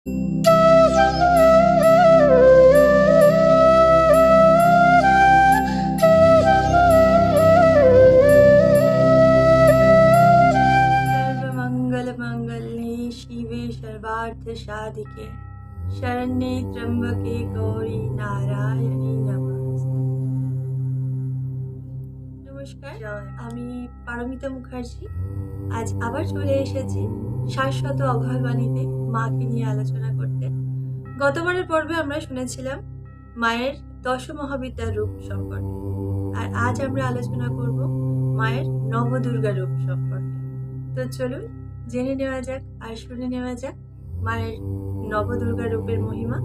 सर्वमङ्गलमाङ्गल्ये शिवे सर्वार्थसाधिके शरण्ये त्र्यम्बके गौरी নারায়ণী নমস্তে। নমস্কার, আমি পারমিতা মুখার্জি আজ আবার চলে এসেছি শাশ্বত অভয়বাণীতে মাকে নিয়ে আলোচনা করতে। গতবারের পর্বে আমরা শুনেছিলাম মায়ের দশমহাবিদ্যার রূপ সম্পর্কে, আর আজ আমরা আলোচনা করব মায়ের নবদুর্গা রূপ সম্পর্কে। তো চলুন জেনে নেওয়া যাক আর শুনে নেওয়া যাক মায়ের নবদুর্গা রূপের মহিমা।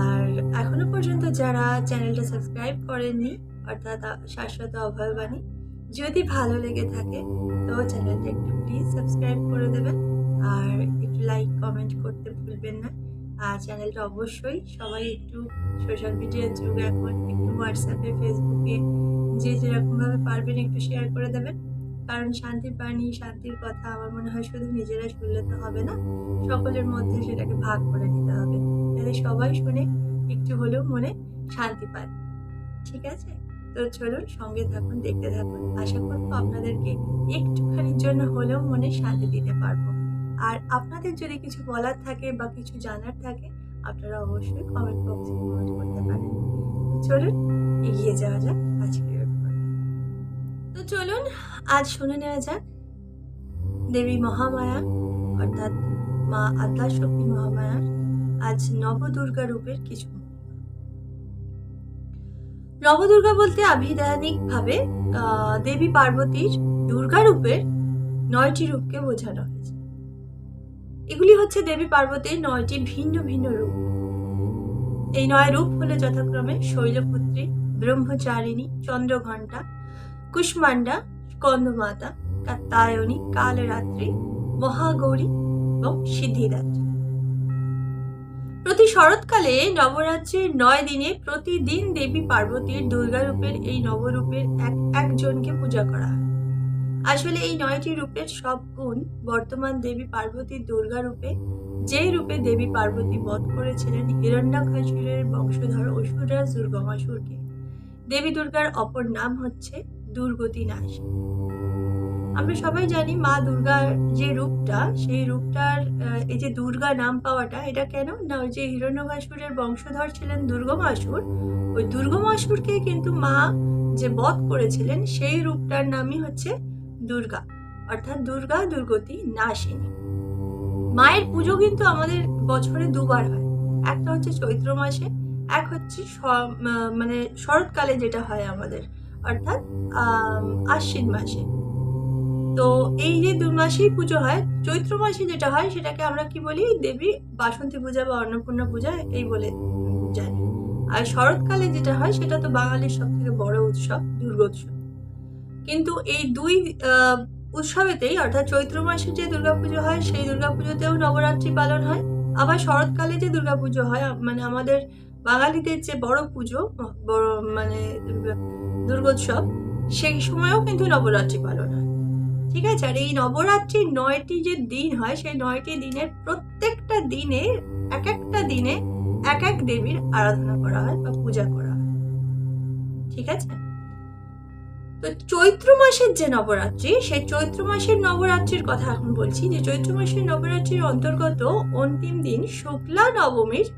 আর এখনো পর্যন্ত যারা চ্যানেলটা সাবস্ক্রাইব করেননি, অর্থাৎ শাশ্বত অভয়বাণী, যদি ভালো লেগে থাকে তো চ্যানেলটা একটু প্লিজ সাবস্ক্রাইব করে দেবেন আর একটু লাইক কমেন্ট করতে ভুলবেন না। আর চ্যানেলটা অবশ্যই সবাই একটু, সোশ্যাল মিডিয়ার যুগ এখন, একটু হোয়াটসঅ্যাপে ফেসবুকে যে যেরকমভাবে পারবেন একটু শেয়ার করে দেবেন। কারণ শান্তির বাণী, শান্তির কথা আমার মনে হয় শুধু নিজেরা শুনলে তো হবে না, সকলের মধ্যে সেটাকে ভাগ করে নিতে হবে, যাতে সবাই শুনে একটু হলেও মনে শান্তি পায়। ঠিক আছে, তো চলুন সঙ্গে থাকুন, দেখতে থাকুন। আশা করবো আপনাদেরকে একটুখানির জন্য হলেও মনে শান্তি দিতে পারবো। আর আপনাদের যদি কিছু বলার থাকে বা কিছু জানার থাকে, আপনারা অবশ্যই কমেন্ট বক্সে কমেন্ট করতে পারেন। চলুন এগিয়ে যাওয়া যাক আজকের ব্যাপারে। তো চলুন আজ শুনে নেওয়া যাক দেবী মহামায়া অর্থাৎ মা আদ্যাশক্তি মহামায়ার আজ নবদুর্গা রূপের কিছু। নবদুর্গা বলতে আভিধানিকভাবে দেবী পার্বতীর দুর্গা রূপের 9টি রূপকে বোঝানো হয়েছে। এগুলি হচ্ছে দেবী পার্বতীর 9টি ভিন্ন ভিন্ন রূপ। এই 9 রূপ হলো যথাক্রমে শৈলপুত্রী, ব্রহ্মচারিণী, চন্দ্রঘণ্টা, কুষ্মান্ডা, স্কন্দমাতা, কাত্যায়নী, কালরাত্রি, মহাগৌরী এবং সিদ্ধিদাত্রী। প্রতি শরৎকালে নবরাত্রির 9 দিনে প্রতিদিন দেবী পার্বতীর দুর্গা রূপের এই নবরূপের একজনকে পূজা করা হয়। আসলে এই 9টি রূপের সব গুণ বর্তমান দেবী পার্বতীর দুর্গা রূপে, যেই রূপে দেবী পার্বতী বধ করেছিলেন হিরণ্যাক্ষাসুরের বংশধর অসুররাজ দুর্গমাসুরকে। দেবী দুর্গার অপর নাম হচ্ছে দুর্গতি নাশ। আমরা সবাই জানি মা দুর্গার যে রূপটা, সেই রূপটার এই যে দুর্গা নাম পাওয়াটা, এটা কেন না, ওই যে হিরণ্যাক্ষাসুরের বংশধর ছিলেন দুর্গমাসুর, ওই দুর্গমাসুরকে কিন্তু মা যে বধ করেছিলেন সেই রূপটার নামই হচ্ছে দুর্গা, অর্থাৎ দুর্গা দুর্গতি নাশিনী। মায়ের পুজো কিন্তু আমাদের বছরে দুবার হয়, একটা হচ্ছে চৈত্র মাসে, এক হচ্ছে মানে শরৎকালে যেটা হয় আমাদের, অর্থাৎ আশ্বিন মাসে। তো এই যে 2 মাসেই পুজো হয়, চৈত্র মাসে যেটা হয় সেটাকে আমরা কি বলি, দেবী বাসন্তী পূজা বা অন্নপূর্ণা পূজা এই বলে জানি। আর শরৎকালে যেটা হয় সেটা তো বাঙালির সব থেকে বড় উৎসব, দুর্গোৎসব। কিন্তু এই 2 উৎসবেতেই, অর্থাৎ চৈত্র মাসে যে দুর্গাপুজো হয় সেই দুর্গাপুজোতেও নবরাত্রি পালন হয়, আবার শরৎকালে যে দুর্গাপুজো হয়, মানে আমাদের বাঙালিদের যে বড় পুজো, বড় মানে দুর্গোৎসব, সেই সময়ও কিন্তু নবরাত্রি পালন হয়। ঠিক আছে, আর এই নবরাত্রির 9টি যে দিন হয়, সেই 9টি দিনের প্রত্যেকটা দিনে এক একটা দিনে এক এক দেবীর আরাধনা করা হয় বা পূজা করা হয়। ঠিক আছে, তো চৈত্র মাসের যে নবরাত্রি, সেই চৈত্র মাসের নবরাত্রির কথা এখন বলছি। যে চৈত্র মাসের নবরাত্রির অন্তর্গত অন্তিম দিন শুক্লা নবমীর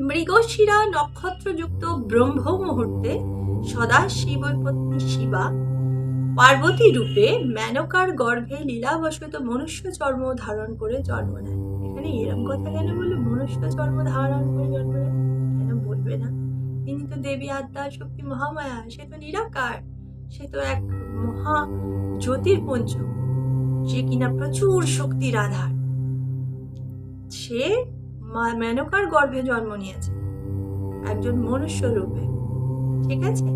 মৃগশিরা নক্ষত্রযুক্ত ব্রহ্ম মুহূর্তে সদাশিব পত্নী শিবা পার্বতী রূপে মেনকার গর্ভে লীলাবশত মনুষ্য জন্ম ধারণ করে জন্ম নেয়। এখানে এরম কথা কেন বললো, মনুষ্য জন্ম ধারণ করে জন্ম নেয় কেন বলবে না? তিনি তো দেবী আদ্যা শক্তি মহামায়া, সে তো নিরাকার, সে তো এক মহা জ্যোতির্পুঞ্জ, যে কিনা প্রচুর শক্তির আধার। সে মেনকার গর্ভে জন্ম নিয়েছে একজন মনুষ্য রূপে। ঠিক আছে,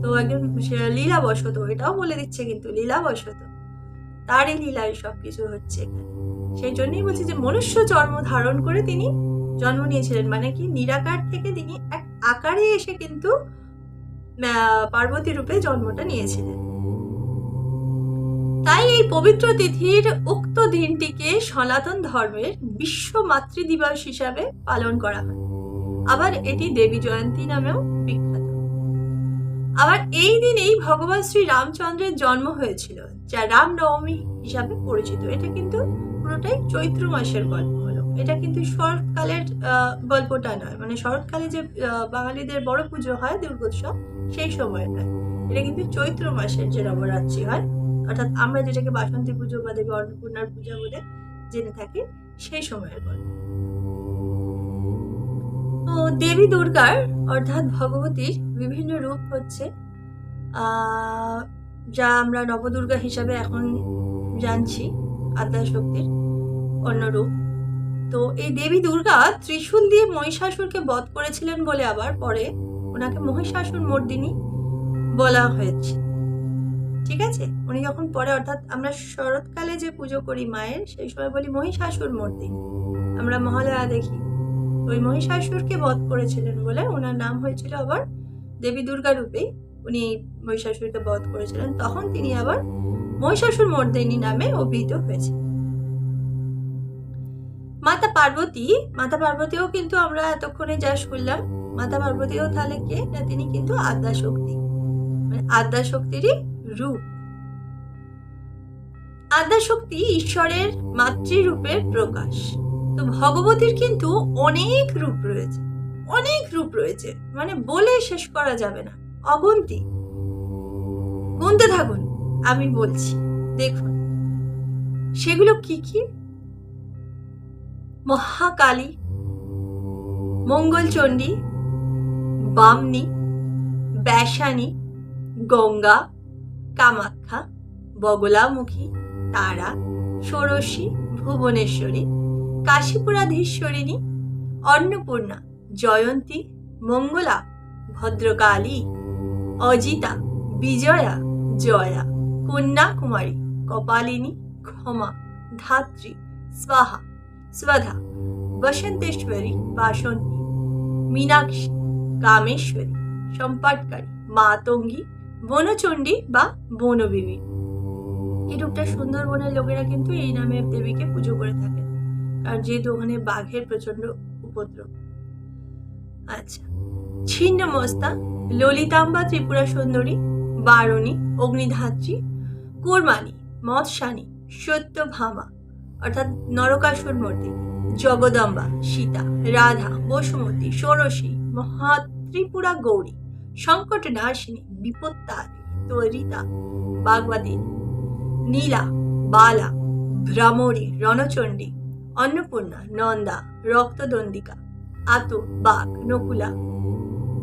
তো একজন লীলাবশত, এটাও বলে দিচ্ছে কিন্তু লীলাবশত, তারই লীলায় সবকিছু হচ্ছে এখানে। সেই জন্যই বলছি যে মনুষ্য জন্ম ধারণ করে তিনি জন্ম নিয়েছিলেন, মানে কি নিরাকার থেকে তিনি এক আকারে এসে কিন্তু পার্বতী রূপে জন্মটা নিয়েছিলেন। তাই এই পবিত্র তিথির উক্ত দিনটিকে সনাতন ধর্মের বিশ্ব মাতৃ দিবস হিসাবে পালন করা হয়। আবার এটি দেবী জয়ন্তী নামেও বিখ্যাত। আবার এই দিনেই ভগবান শ্রী রামচন্দ্রের জন্ম হয়েছিল, যা রামনবমী হিসাবে পরিচিত। এটা কিন্তু পুরোটাই চৈত্র মাসের গল্প হলো। এটা কিন্তু শরৎকালের গল্পটা নয়, মানে শরৎকালে যে বাঙালিদের বড় পুজো হয় দুর্গোৎসব, সেই সময় নয়। এটা কিন্তু চৈত্র মাসের যে নবরাত্রি হয়, অর্থাৎ আমরা যেটাকে বাসন্তী পুজো বা দেবী অন্নপূর্ণার পূজা বলে জেনে থাকি, সেই সময়ের গল্প। তো দেবী দুর্গার অর্থাৎ ভগবতীর বিভিন্ন রূপ হচ্ছে, যা আমরা নবদুর্গা হিসাবে এখন জানছি, আদ্যাশক্তির অন্য রূপ। তো এই দেবী দুর্গা ত্রিশূল দিয়ে মহিষাসুরকে বধ করেছিলেন বলে আবার পরে ওনাকে মহিষাসুর মর্দিনী বলা হয়েছে। ঠিক আছে, উনি যখন পরে, অর্থাৎ আমরা শরৎকালে যে পুজো করি মায়ের, সেই সময় বলি মহিষাসুর মর্দিনী, আমরা মহালয়া দেখি। ওই মহিষাসুরকে বধ করেছিলেন বলে ওনার নাম হয়েছিল আবার দেবী দুর্গা রূপেই। উনি মহিষাসুরকে বধ করেছিলেন, তখন তিনি আবার মহিষাসুর মর্দিনী নামে অভিহিত হয়েছে। মাতা পার্বতীও কিন্তু আমরা এতক্ষণে যা শুনলাম, মাতা পার্বতীও তাহলে কে না, তিনি কিন্তু আদ্যাশক্তি, মানে আদ্যাশক্তিরই রূপ। আদ্যাশক্তি ঈশ্বরের মাতৃরূপের প্রকাশ। তো ভগবতীর কিন্তু অনেক রূপ রয়েছে, মানে বলে শেষ করা যাবে না, অগুন্তি। গুনতে থাকুন, আমি বলছি, দেখুন সেগুলো কি কি। মহাকালী, মঙ্গলচণ্ডী, বামনী, ব্যাসানী, গঙ্গা, কামাখ্যা, বগলামুখী, তারা, ষোড়শী, ভুবনেশ্বরী, কাশীপুরাধীশ্বরিণী, অন্নপূর্ণা, জয়ন্তী, মঙ্গলা, ভদ্রকালী, অজিতা, বিজয়া, জয়া, কন্যাকুমারী, কপালিনী, ক্ষমা, ধাত্রী, স্বাহা, स्वधा, बसंतेश्वरी, बासंती, मीनाक्षी, कामेश्वरी, সম্পাটকারী, মাতঙ্গী, বনচণ্ডী বা বনবিবি। এই রূপটা সুন্দরবনের লোকেরা কিন্তু এই নামে দেবীকে পুজো করে থাকেন, কারণ যেহেতু ওখানে বাঘের প্রচন্ড উপদ্রব। আচ্ছা, ছিন্নমস্তা, ললিতাম্বা, ত্রিপুরা সুন্দরী, বারণী, অগ্নিধাত্রী, কুর্মানী, মৎস্যানী, সত্যভামা অর্থাৎ নরকাসুর মর্দিনী, জগদম্বা, সীতা, রাধা, বসুমতী, ষোড়শী, মহাত্রিপুরা গৌরী, সংকট নাশিনী, বিপত্তারিণী, ত্বরিতা, বাগবাদিনী, নীলা, বালা, ভ্রামরী, রণচণ্ডী, অন্নপূর্ণা, নন্দা, রক্তদণ্ডিকা, আতু, বাঘ, নকুলা,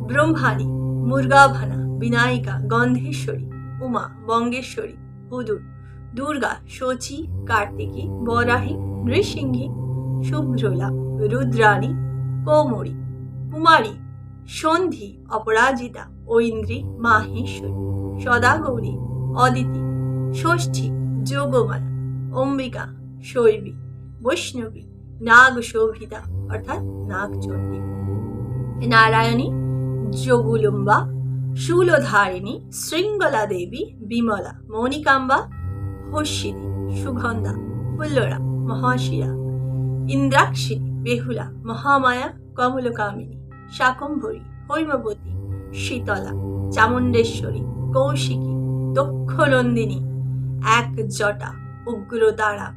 ব্রহ্মাণী, মুর্গাভানা, বিনায়িকা, গন্ধেশ্বরী, উমা, বঙ্গেশ্বরী, হুদুর, দুর্গা, শচী, কার্তিকী, বরাহী, নৃসিংহী, শুভ্রলা, রুদ্রাণী, কৌমরী, কুমারী, সন্ধি, অপরাজিতা, ঐন্দ্রী, মাহেশ্বরী, সদাগৌরী, অদিতি, ষষ্ঠী, যোগমালা, অম্বিকা, শৈবী, বৈষ্ণবী, নাগ শোভিতা অর্থাৎ নাগচণ্ডী, নারায়ণী, যোগুলুম্বা, শূলধারিণী, শৃঙ্গলা দেবী, বিমলা, মণিকাম্বা, হর্ষিনী, সুগন্ধা, ফুল্লরা, মহাশিরা, ইন্দ্রাক্ষিণী, বেহুলা, মহামায়া, কমলকামিনী, শাকম্ভরী, হৈমবতী, শীতলা, চামুণ্ডেশ্বরী, কৌশিকী, দক্ষনন্দিনী, এক জটা, উগ্রতারা,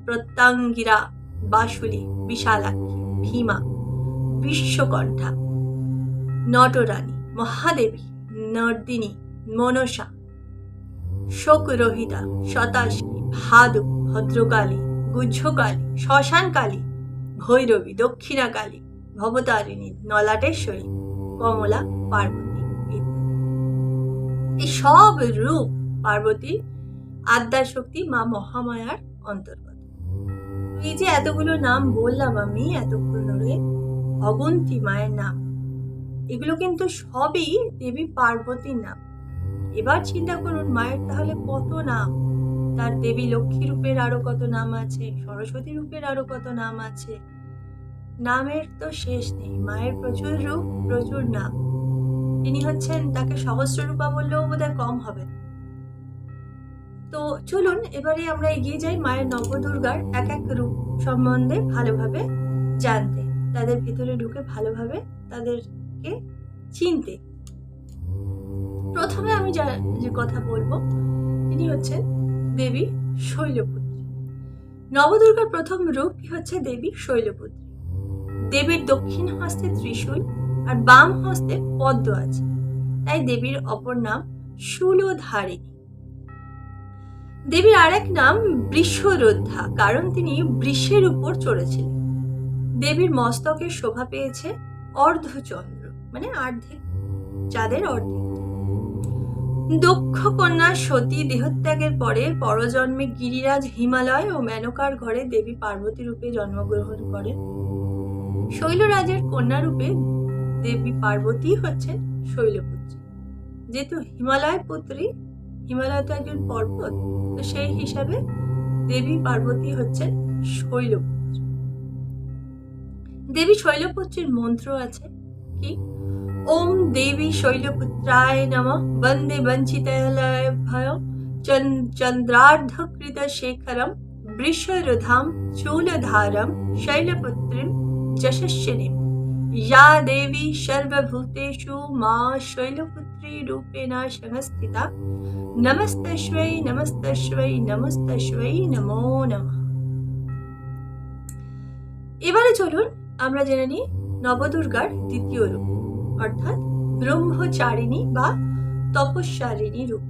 প্রত্যঙ্গিরা, বাসুলী, বিশালাক্ষী, ভীমা, বিশ্বকণ্ঠা, নটরানী, মহাদেবী, নর্দিনী, মনসা, শোকরহিতা, শতাশী, ভাদু, ভদ্রকালী, গুহ্যকালী, শ্মশানকালী, ভৈরবী, দক্ষিণাকালী, ভবতারিণী, নলাটেশ্বরী, কমলা, পার্বতী ইত্যাদি। এই সব রূপ পার্বতী আদ্যাশক্তি মা মহামায়ার অন্তর্গত। এই যে এতগুলো নাম বললাম আমি এতক্ষণ ধরে, অগুন্তি মায়ের নাম, এগুলো কিন্তু সবই দেবী পার্বতীর নাম। এবার চিন্তা করুন মায়ের তাহলে কত নাম, তার দেবী লক্ষ্মী রূপের আরো কত নাম আছে, সরস্বতী রূপের আরো কত নাম আছে, নামের তো শেষ নেই। মায়ের প্রচুর রূপ, প্রচুর নাম। তিনি হচ্ছেন, তাকে সহস্র রূপা বললেও বোধহয় কম হবে। তো চলুন এবারে আমরা এগিয়ে যাই মায়ের নবদুর্গার এক এক রূপ সম্বন্ধে ভালোভাবে জানতে, তাদের ভিতরে ঢুকে ভালোভাবে তাদেরকে চিনতে। প্রথমে আমি যে কথা বলবো তিনি হচ্ছেন দেবী শৈলপুত্রী। নবদুর্গার প্রথম রূপ হচ্ছে দেবী শৈলপুত্রী। দেবীর দক্ষিণ হস্তে ত্রিশূল আর বাম হস্তে পদ্ম আছে, তাই দেবীর অপর নাম শূলধারিণী। দেবীর আরেক নাম বৃষরোদ্ধা, কারণ তিনি বৃষের উপর চড়েছিলেন। দেবীর মস্তকে শোভা পেয়েছে অর্ধচন্দ্র, মানে অর্ধেক চাঁদের অর্ধেক। দক্ষ কন্যা সতী দেহত্যাগের পরে পরজন্মে গিরিরাজ হিমালয় ও মেনকার ঘরে দেবী পার্বতী রূপে জন্মগ্রহণ করেন। শৈলরাজের কন্যা রূপে দেবী পার্বতী হচ্ছেন শৈলপুত্রী। যেহেতু হিমালয় পুত্রী, হিমালয় তো একজন পর্বত, তো সেই হিসাবে দেবী পার্বতী হচ্ছেন শৈলপুত্রী। দেবী শৈলপুত্রীর মন্ত্র আছে কি? ওম দেবী শৈলপুত্রায় নমঃ বন্দে বঞ্চিতালয়ভয় চন্দ্রার্ধকৃত শেখরম বৃষরোধাম চূলধারম শৈলপুত্রীম যশস্বিনীম या देवी सर्वभूतेषु मा शैलपुत्री रूपेण संस्थिता नमस्तस्मै नमस्तस्मै नमस्तस्मै नमो नमः। এবারে চলুন আমরা জেনে নিই নবদুর্গার দ্বিতীয় রূপ, অর্থাৎ ব্রহ্মচারিণী বা তপস্যারিণী রূপ।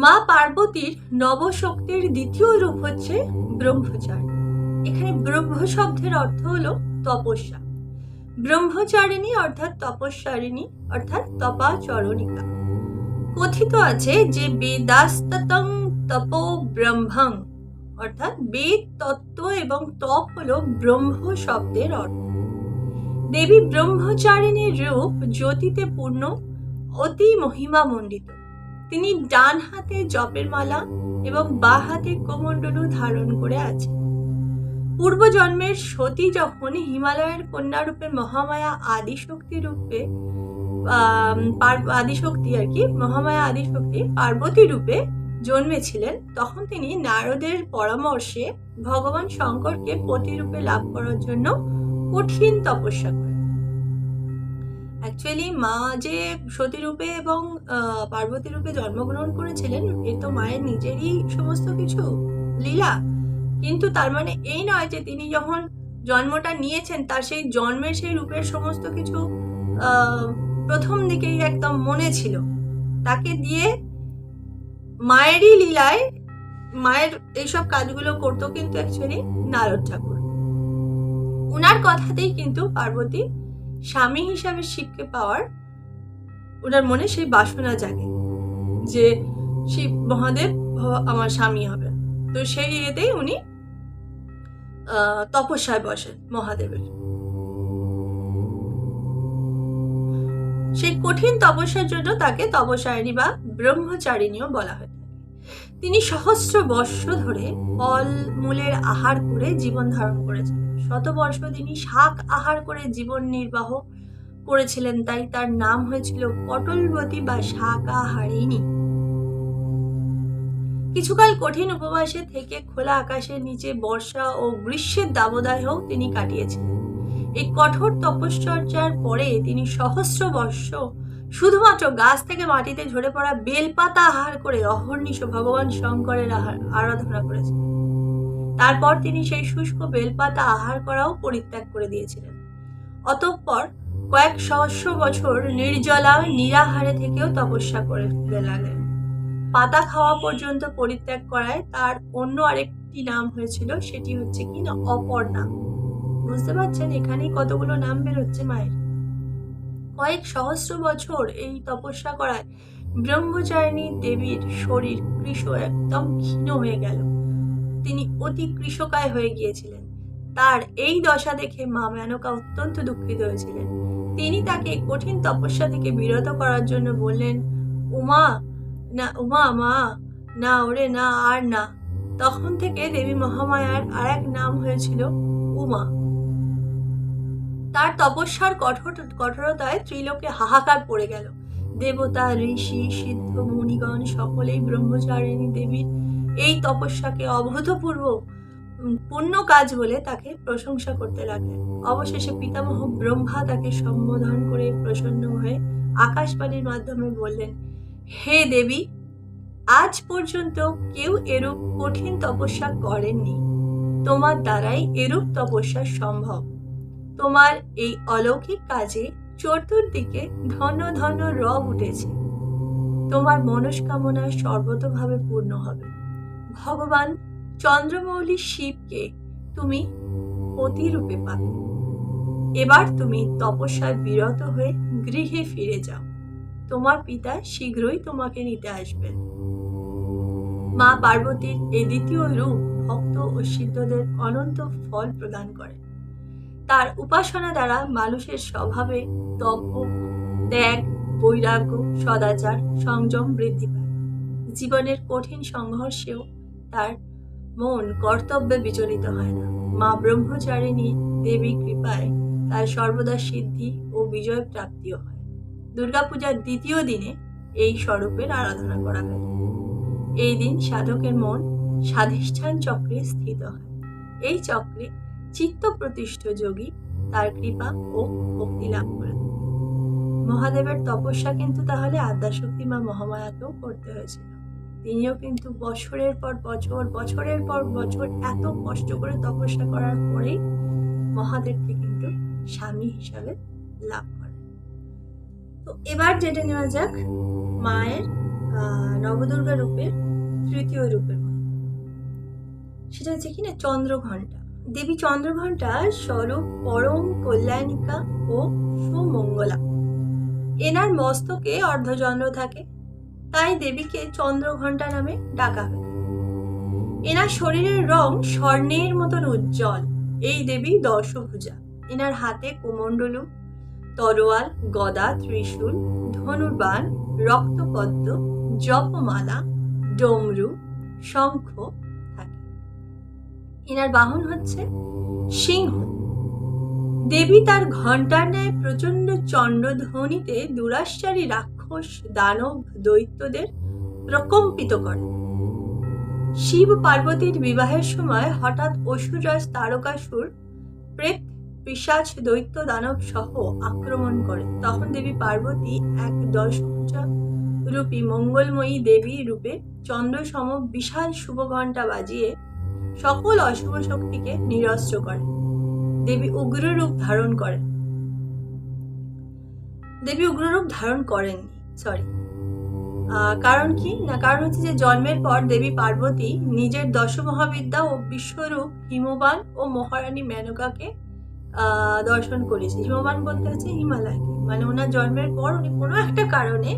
মা পার্বতীর নবশক্তির দ্বিতীয় রূপ হচ্ছে ব্রহ্মচারী। এখানে ব্রহ্ম শব্দের অর্থ হলো তপস্যা। ব্রহ্মচারিণী অর্থাৎ তপস্যারিণী অর্থাৎ তপাচরণিকা। কথিত আছে যে বেদাস্ততং তপো ব্রহ্মং, অর্থাৎ বেদ তত্ত্ব এবং তপ হলো ব্রহ্ম শব্দের অর্থ। দেবী ব্রহ্মচারিণীর রূপ জ্যোতিতে পূর্ণ, অতি মহিমা মণ্ডিত। তিনি ডান হাতে জপের মালা এবং বাঁ হাতে কমণ্ডলু ধারণ করে আছেন। পূর্বজন্মের সতী যখন হিমালয়ের কন্যা রূপে মহামায়া আদিশক্তি রূপে মহামায়া আদিশক্তি পার্বতী রূপে জন্মেছিলেন, তখন তিনি নারদের পরামর্শে ভগবান শঙ্করকে পতি রূপে লাভ করার জন্য কঠিন তপস্যা করেন। অ্যাকচুয়ালি মা যে সতী রূপে এবং পার্বতী রূপে জন্মগ্রহণ করেছিলেন, এ তো মায়ের নিজেরই সমস্ত কিছু লীলা, কিন্তু তার মানে এই নয় যে তিনি যখন জন্মটা নিয়েছেন তার সেই জন্মের সেই রূপের সমস্ত কিছু প্রথম দিকেই একদম মনে ছিল। তাকে দিয়ে মায়েরই লীলায় মায়ের এইসব কাজগুলো করতো কিন্তু অ্যাকচুয়ালি নারদ ঠাকুর। উনার কথাতেই কিন্তু পার্বতী স্বামী হিসাবে শিবকে পাওয়ার ওনার মনে সেই বাসনা জাগে যে শিব মহাদেব আমার স্বামী হবে। তো সেই ইয়েতেই উনি তপস্যায় বসেন মহাদেবের। সেই কঠিন তপস্যার জন্য তাকে তপস্যারিণী বা ব্রহ্মচারিণীও বলা হয়। তিনি সহস্র বর্ষ ধরে ফল মূলের আহার করে জীবন ধারণ করেছিলেন। শতবর্ষ তিনি শাক আহার করে জীবন নির্বাহ করেছিলেন, তাই তার নাম হয়েছিল পটলবতী বা শাকাহারিণী। কিছুকাল কঠিন উপবাসে থেকে খোলা আকাশের নিচে বর্ষা ও গ্রীষ্মের দাবদাহেও তিনি কাটিয়েছিলেন। এই কঠোর তপশ্চর্যার পরে তিনি সহস্র বর্ষ শুধুমাত্র গাছ থেকে মাটিতে ঝরে পড়া বেলপাতা আহার করে অহর্নিশ ভগবান শঙ্করের আরাধনা করেছিলেন। তারপর তিনি সেই শুষ্ক বেলপাতা আহার করাও পরিত্যাগ করে দিয়েছিলেন। অতঃপর কয়েক সহস্র বছর নির্জলা নিরাহারে থেকেও তপস্যা করতে লাগলেন। পাতা খাওয়া পর্যন্ত পরিত্যাগ করায় তার অন্য আরেকটি নাম হয়েছিল, সেটি হচ্ছে কি না অপর্ণা। বুঝতে পারছেন এখানেই কতগুলো নাম বেরোচ্ছে মায়ের। কয়েক সহস্র বছর এই তপস্যা করায় ব্রহ্মচারিণী দেবীর শরীর কৃশ একদম ক্ষীণ হয়ে গেল। তিনি অতি কৃশকায় হয়ে গিয়েছিলেন। তার এই দশা দেখে মা মেনকা অত্যন্ত দুঃখিত হয়েছিলেন। তিনি তাকে কঠিন তপস্যা থেকে বিরত করার জন্য বললেন, উমা মা না, ওরে না, আর না। তখন থেকে দেবী মহামায়ার আর এক নাম হয়েছিল উমা। তার তপস্যার কঠোরতায় ত্রিলোকে হাহাকার পড়ে গেল। দেবতা, ঋষি, সিদ্ধ, মুনিগণ সকলেই ব্রহ্মচারিণী দেবীর এই তপস্যাকে অভূতপূর্ব পুণ্য কাজ বলে তাকে প্রশংসা করতে লাগলেন। অবশেষে পিতামহ ব্রহ্মা তাকে সম্বোধন করে প্রসন্ন হয়ে আকাশবাণীর মাধ্যমে বললেন, হে দেবী, আজ পর্যন্ত কেউ এরূপ কঠিন তপস্যা করেননি। তোমার দ্বারাই এরূপ তপস্যা সম্ভব। তোমার এই অলৌকিক কাজে চতুর্দিকে ধন্য ধন্য রব উঠেছে। তোমার মনস্কামনা সর্বতভাবে পূর্ণ হবে। ভগবান চন্দ্রমৌলি শিবকে তুমি পতিরূপে পাবে। এবার তুমি তপস্যায় বিরত হয়ে গৃহে ফিরে যাও। তোমার পিতা শীঘ্রই তোমাকে নিতে আসবেন। মা পার্বতীর এই দ্বিতীয় রূপ ভক্ত ও সিদ্ধদের অনন্ত ফল প্রদান করে। তার উপাসনা দ্বারা মানুষের স্বভাবে তপ, ত্যাগ, বৈরাগ্য, সদাচার, সংযম বৃদ্ধি পায়। জীবনের কঠিন সংঘর্ষেও তার মন কর্তব্যে বিচলিত হয় না। মা ব্রহ্মচারিণী দেবী কৃপায় তার সর্বদা সিদ্ধি ও বিজয় প্রাপ্তিও হয়। দুর্গাপূজার দ্বিতীয় দিনে এই স্বরূপের আরাধনা করা হয়। এই দিন সাধকের মন স্বাধিষ্ঠান চক্রে স্থিত হয়। এই চক্রে চিত্ত প্রতিষ্ঠ যোগী তার কৃপা ও ভক্তি লাভ করে। মহাদেবের তপস্যা কিন্তু তাহলে আদ্যাশক্তি মা মহামায়াকেও করতে হয়েছিল। তিনিও কিন্তু বছরের পর বছর এত কষ্ট করে তপস্যা করার পরেই মহাদেবকে কিন্তু স্বামী হিসাবে লাভ করে। তো এবার যেটা নেওয়া যাক মায়ের নবদুর্গা রূপের তৃতীয় রূপের কথা। সেটা হচ্ছে কিনা চন্দ্রঘণ্টা। দেবী চন্দ্রঘণ্টা স্বরূপ পরম কল্যাণিকা ও সুমঙ্গলা। এনার মস্তকে অর্ধচন্দ্র থাকে, তাই দেবীকে চন্দ্রঘণ্টা নামে ডাকা হয়। এনার শরীরের রং স্বর্ণের মতন উজ্জ্বল। এই দেবী দশভুজা। এনার হাতে কুমণ্ডলু, তরোয়াল, গদা, ত্রিশূল, ধনুর্বাণ, রক্তপদ্ম, জপমালা, ডমরু, শঙ্খ থাকে। এনার বাহন হচ্ছে সিংহ। দেবী তার ঘণ্টার ন্যায় প্রচন্ড চণ্ডধ্বনিতে দুরাশ্চারী রাক্ষস, দানব, দৈত্যদের প্রকম্পিত করে। শিব পার্বতীর বিবাহের সময় হঠাৎ অসুররাজ তারকাসুর প্রেত, পিশাচ, দৈত্য, দানব সহ আক্রমণ করে। তখন দেবী পার্বতী এক দশভুজা রূপী মঙ্গলময়ী দেবী রূপে চন্দ্রসম বিশাল শুভ ঘণ্টা বাজিয়ে সকল অশুভ শক্তিকে নিরস্ত্র করে। দেবী উগ্র রূপ ধারণ করেন। দেবী উগ্র রূপ ধারণ করেননি, কারণ কি না, কারণ হচ্ছে যে জন্মের পর দেবী পার্বতী নিজের দশমহাবিদ্যা ও বিশ্বরূপ হিমবান ও মহারানী মেনকাকে দর্শন করেছে। হিমবান বলতে হচ্ছে হিমালয়কে। মানে ওনার জন্মের পর উনি কোনো একটা কারণে,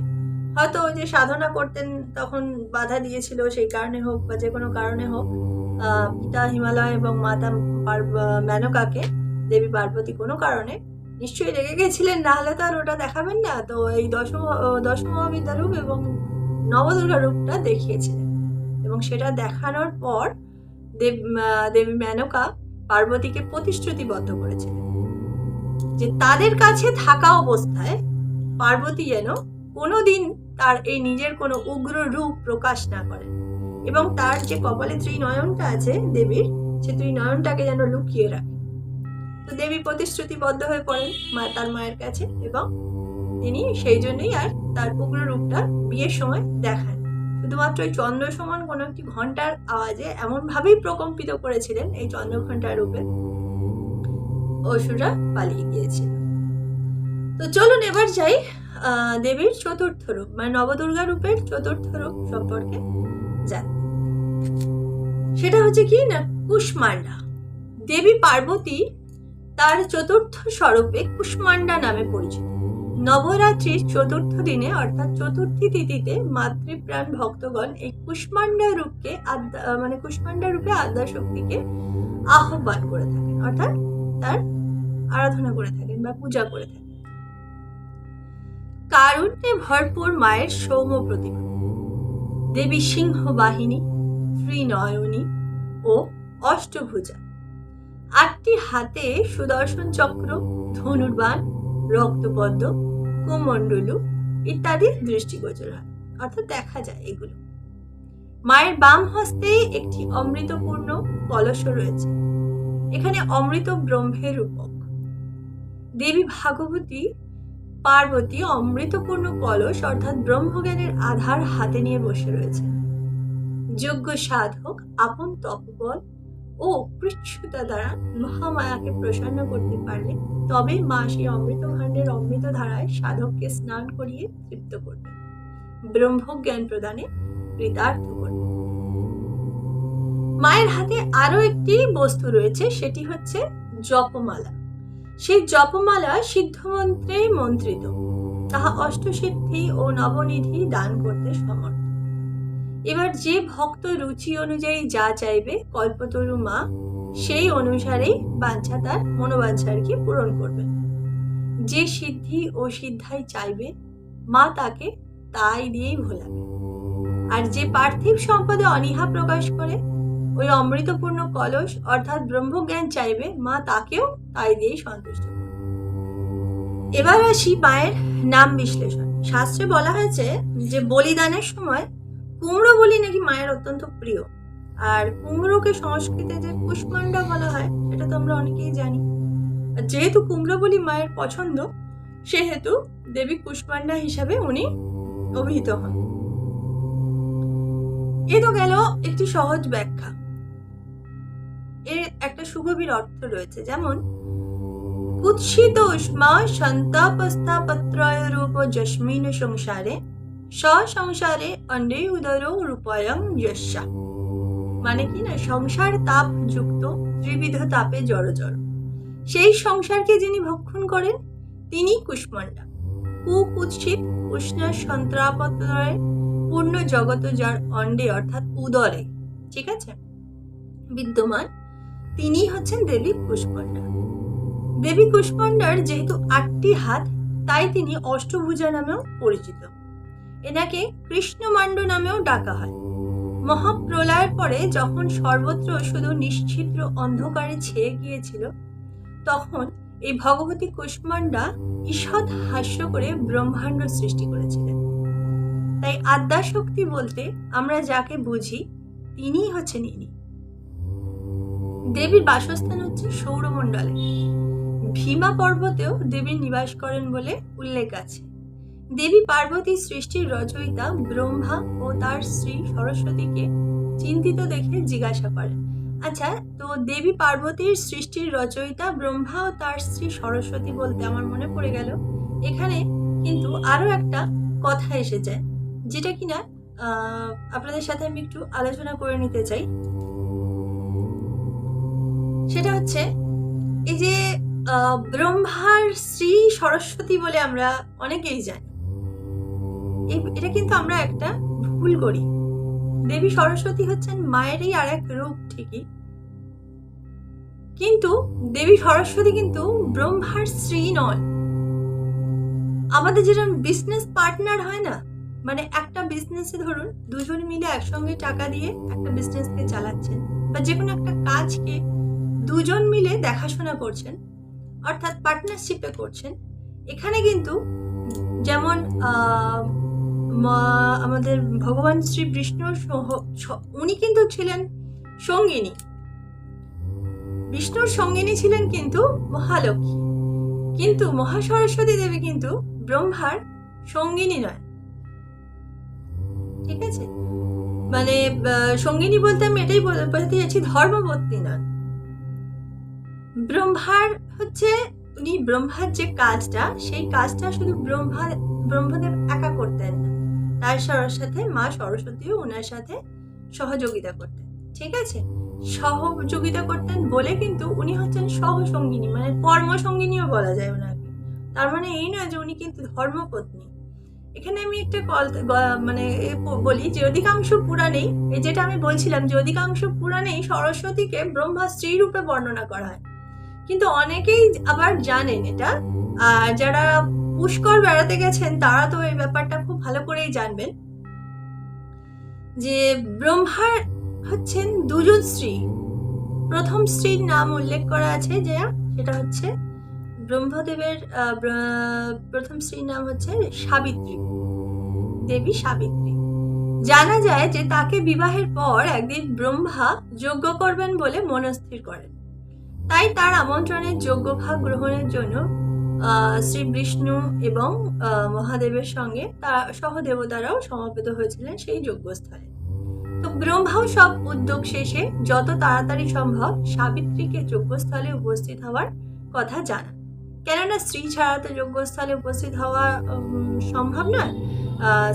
হয়তো ওই যে সাধনা করতেন তখন বাধা দিয়েছিল, সেই কারণে হোক বা যে কোনো কারণে হোক, পিতা হিমালয় এবং মাতা মেনকাকে দেবী পার্বতী কোনো কারণে নিশ্চয়ই রেগে গেছিলেন, না হলে তো আর ওটা দেখাবেন না। তো এই দশমহাবিদ্যা রূপ এবং নবদুর্গা রূপটা দেখিয়েছিলেন, এবং সেটা দেখানোর পর দেবী মেনকা পার্বতীকে প্রতিশ্রুতিবদ্ধ করেছিলেন যে তাদের কাছে থাকা অবস্থায় পার্বতী যেন কোনোদিন তার এই নিজের কোনো উগ্র রূপ প্রকাশ না করেন, এবং তার যে কপালে ত্রিনয়নটা আছে দেবীর, সে ত্রিনয়নটাকে যেন লুকিয়ে রাখে। তো দেবী প্রতিশ্রুতিবদ্ধ হয়ে পড়েন তার মায়ের কাছে, এবং তিনি সেই জন্যই আর তার উগ্র রূপটা বিয়ের সময় দেখান। শুধুমাত্র এই চন্দ্র সমান কোনো একটি ঘন্টার আওয়াজে এমন ভাবেই প্রকম্পিত করেছিলেন এই চন্দ্রঘণ্টার রূপে, অসুররা পালিয়ে গিয়েছিল। তো চলুন এবার যাই দেবীর চতুর্থ রূপ, মানে নবদুর্গা রূপের চতুর্থ রূপ সম্পর্কে জানতে। সেটা হচ্ছে কি না, কুষ্মান্ডা। দেবী পার্বতী তার চতুর্থ স্বরূপে কুষ্মান্ডা নামে পরিচিত। নবরাত্রির চতুর্থ দিনে অর্থাৎ চতুর্থী তিথিতে মাতৃপ্রাণ ভক্তগণ এই কুষ্মান্ডা রূপে আদ্যাশক্তিকে আহ্বান করে থাকেন, অর্থাৎ তার আরাধনা করে থাকেন বা পূজা করে থাকেন। কারুণ্যে ভরপুর মায়ের সৌম্য প্রতিমা। দেবী সিংহ বাহিনী, ত্রিনয়নী ও অষ্টভুজা। 8টি হাতে সুদর্শন চক্র, ধনুর্বাণ, রক্তপদ্ম, কুমণ্ডলু, ইত্যাদি দৃষ্টিগোচর হয়, অর্থাৎ দেখা যায় এগুলো। মায়ের বাম হস্তে একটি অমৃতপূর্ণ কলসও রয়েছে, এখানে অমৃত ব্রহ্মের রূপক। দেবী ভাগবতী পার্বতী অমৃতপূর্ণ কলস অর্থাৎ ব্রহ্মজ্ঞানের আধার হাতে নিয়ে বসে রয়েছে। যোগ্য সাধক আপন তপবল ও কৃচ্ছুতা দ্বারা মহামায়াকে প্রসন্ন করতে পারলে তবে মা সেই অমৃত ভাণ্ডের অমৃত ধারায় সাধককে স্নান করিয়ে তৃপ্ত করবে, ব্রহ্মজ্ঞান প্রদানে কৃতার্থ করবে। মায়ের হাতে আরো একটি বস্তু রয়েছে, সেটি হচ্ছে জপমালা। সেই জপমালা সিদ্ধমন্ত্রে মন্ত্রিত, তাহা অষ্টসিদ্ধি ও নবনিধি দান করতে সমর্থ। এবার যে ভক্ত রুচি অনুযায়ী যা চাইবে কল্পতরু মা সেই অনুসারেই বাঞ্ছা, তার মনোবাঞ্ছা আর কি পূরণ করবেন। যে সিদ্ধি ও সিদ্ধাই চাইবে মা তাকে তাই দিয়েই ভোলাবে। আর যে পার্থিব সম্পদে অনীহা প্রকাশ করে ওই অমৃতপূর্ণ কলস অর্থাৎ ব্রহ্মজ্ঞান চাইবে মা তাকেও তাই দিয়েই সন্তুষ্ট করবে। এবার আসি মায়ের নাম বিশ্লেষণ। শাস্ত্রে বলা হয়েছে যে বলিদানের সময় কুমড়ো বলি নাকি মায়ের অত্যন্ত প্রিয়, আর কুমড়োকে সংস্কৃতে যে কুষ্মান্ডা বলা হয় সেটা তো আমরা অনেকেই জানি। যেহেতু কুমড়ো বলি মায়ের পছন্দ, সেহেতু দেবী কুষ্মান্ডা হিসাবে উনি অভিহিত হন। এ তো গেল একটি সহজ ব্যাখ্যা। এর একটা সুগভীর অর্থ রয়েছে, যেমন কুৎসিতোষ্মা সন্তাপস্থাপত্রয় রূপ যস্মিন সংসারে সংসারে অন্ডে উদর রূপয়ং যস্যা। মানে কি না, সংসার তাপ যুক্ত ত্রিবিধ তাপে জড়, সেই সংসারকে যিনি ভক্ষণ করেন তিনি কুষ্মান্ডা। কুৎসিত উষ্ণ সন্ত্রাপত্রয় পূর্ণ জগত যার অন্ডে অর্থাৎ উদরে, ঠিক আছে, বিদ্যমান, তিনি হচ্ছেন দেবী কুষ্মান্ডা। দেবী কুষ্মান্ডার যেহেতু 8টি হাত, তাই তিনি অষ্টভুজা নামেও পরিচিত। এনাকে কৃষ্ণমাণ্ড নামেও ডাকা হয়। মহাপ্রলয়ের পরে যখন সর্বত্র শুধু নিশ্ছিদ্র অন্ধকারে ছেয়ে গিয়েছিল, তখন এই ভগবতী কুষ্মান্ডা ঈষৎ হাস্য করে ব্রহ্মাণ্ড সৃষ্টি করেছিলেন। তাই আদ্যাশক্তি বলতে আমরা যাকে বুঝি তিনিই হচ্ছেন ইনি। দেবীর বাসস্থান হচ্ছে সৌরমণ্ডলে। ভীমা পর্বতেও দেবী নিবাস করেন বলে উল্লেখ আছে। দেবী পার্বতী সৃষ্টির রচয়িতা ব্রহ্মা ও তার স্ত্রী সরস্বতীকে চিন্তিত দেখে জিজ্ঞাসা করেন, আচ্ছা, তো দেবী পার্বতীর সৃষ্টির রচয়িতা ব্রহ্মা ও তার স্ত্রী সরস্বতী বলতে আমার মনে পড়ে গেল এখানে কিন্তু আরো একটা কথা এসে যায়, যেটা কিনা আপনাদের সাথে আমি একটু আলোচনা করে নিতে চাই। সেটা হচ্ছে এই যে ব্রহ্মার স্ত্রী সরস্বতী বলে আমরা অনেকেই জানি, এটা কিন্তু আমরা একটা ভুল করি। দেবী সরস্বতী হচ্ছেন মায়েরই আর এক রূপ ঠিকই, কিন্তু দেবী সরস্বতী কিন্তু ব্রহ্মার স্ত্রী নন। আমাদের যেরকম বিজনেস পার্টনার হয় না, মানে একটা বিজনেসে ধরুন দুজন মিলে একসঙ্গে টাকা দিয়ে একটা বিজনেসকে চালাচ্ছেন, বা যে কোনো একটা কাজকে দুজন মিলে দেখাশোনা করছেন, অর্থাৎ পার্টনারশিপে করছেন। এখানে কিন্তু যেমন আমাদের ভগবান শ্রী বিষ্ণুর উনি কিন্তু ছিলেন সঙ্গিনী, বিষ্ণুর সঙ্গিনী ছিলেন কিন্তু মহালক্ষ্মী, কিন্তু মহাসরস্বতী দেবী কিন্তু ব্রহ্মার সঙ্গিনী নয়, ঠিক আছে। মানে সঙ্গিনী বলতে আমি এটাই বলতে চাইছি, ধর্মপত্নী নয়। ব্রহ্মার হচ্ছে উনি ব্রহ্মার যে কাজটা, সেই কাজটা শুধু ব্রহ্মদেব একা করতেন না, তার সাথে মা সরস্বতীও ওনার সাথে সহযোগিতা করতেন, ঠিক আছে। সহযোগিতা করতেন বলে কিন্তু উনি হচ্ছেন সহসঙ্গিনী, মানে কর্মসঙ্গিনীও বলা যায় ওনাকে। তার মানে এই নয় যে উনি কিন্তু ধর্মপত্নী। এখানে আমি একটা মানে বলি যে অধিকাংশ পুরাণেই, যেটা আমি বলছিলাম যে অধিকাংশ পুরাণেই সরস্বতীকে ব্রহ্মা স্ত্রী রূপে বর্ণনা করা হয়, কিন্তু অনেকেই আবার জানেন এটা, আর যারা পুষ্কর বেড়াতে গেছেন তারা তো এই ব্যাপারটা খুব ভালো করেই জানবেন যে ব্রহ্মার হচ্ছেন দুজন স্ত্রী। প্রথম স্ত্রীর নাম উল্লেখ করা আছে, যে সেটা হচ্ছে ব্রহ্মদেবের প্রথম স্ত্রীর নাম হচ্ছে সাবিত্রী, দেবী সাবিত্রী। জানা যায় যে তাকে বিবাহের পর একদিন ব্রহ্মা যজ্ঞ করবেন বলে মনস্থির করেন। তাই তার আমন্ত্রণে যজ্ঞভাগ গ্রহণের জন্য শ্রী বিষ্ণু এবং মহাদেবের সঙ্গে সহদেবতারাও সমবেত হয়েছিলেন সেই যজ্ঞস্থলে। তো ব্রহ্মাও সব উদ্যোগ শেষে যত তাড়াতাড়ি সম্ভব সাবিত্রীকে যজ্ঞস্থলে উপস্থিত হওয়ার কথা জানান। কেননা স্ত্রী ছাড়া তো যজ্ঞস্থলে উপস্থিত হওয়া সম্ভব নয়,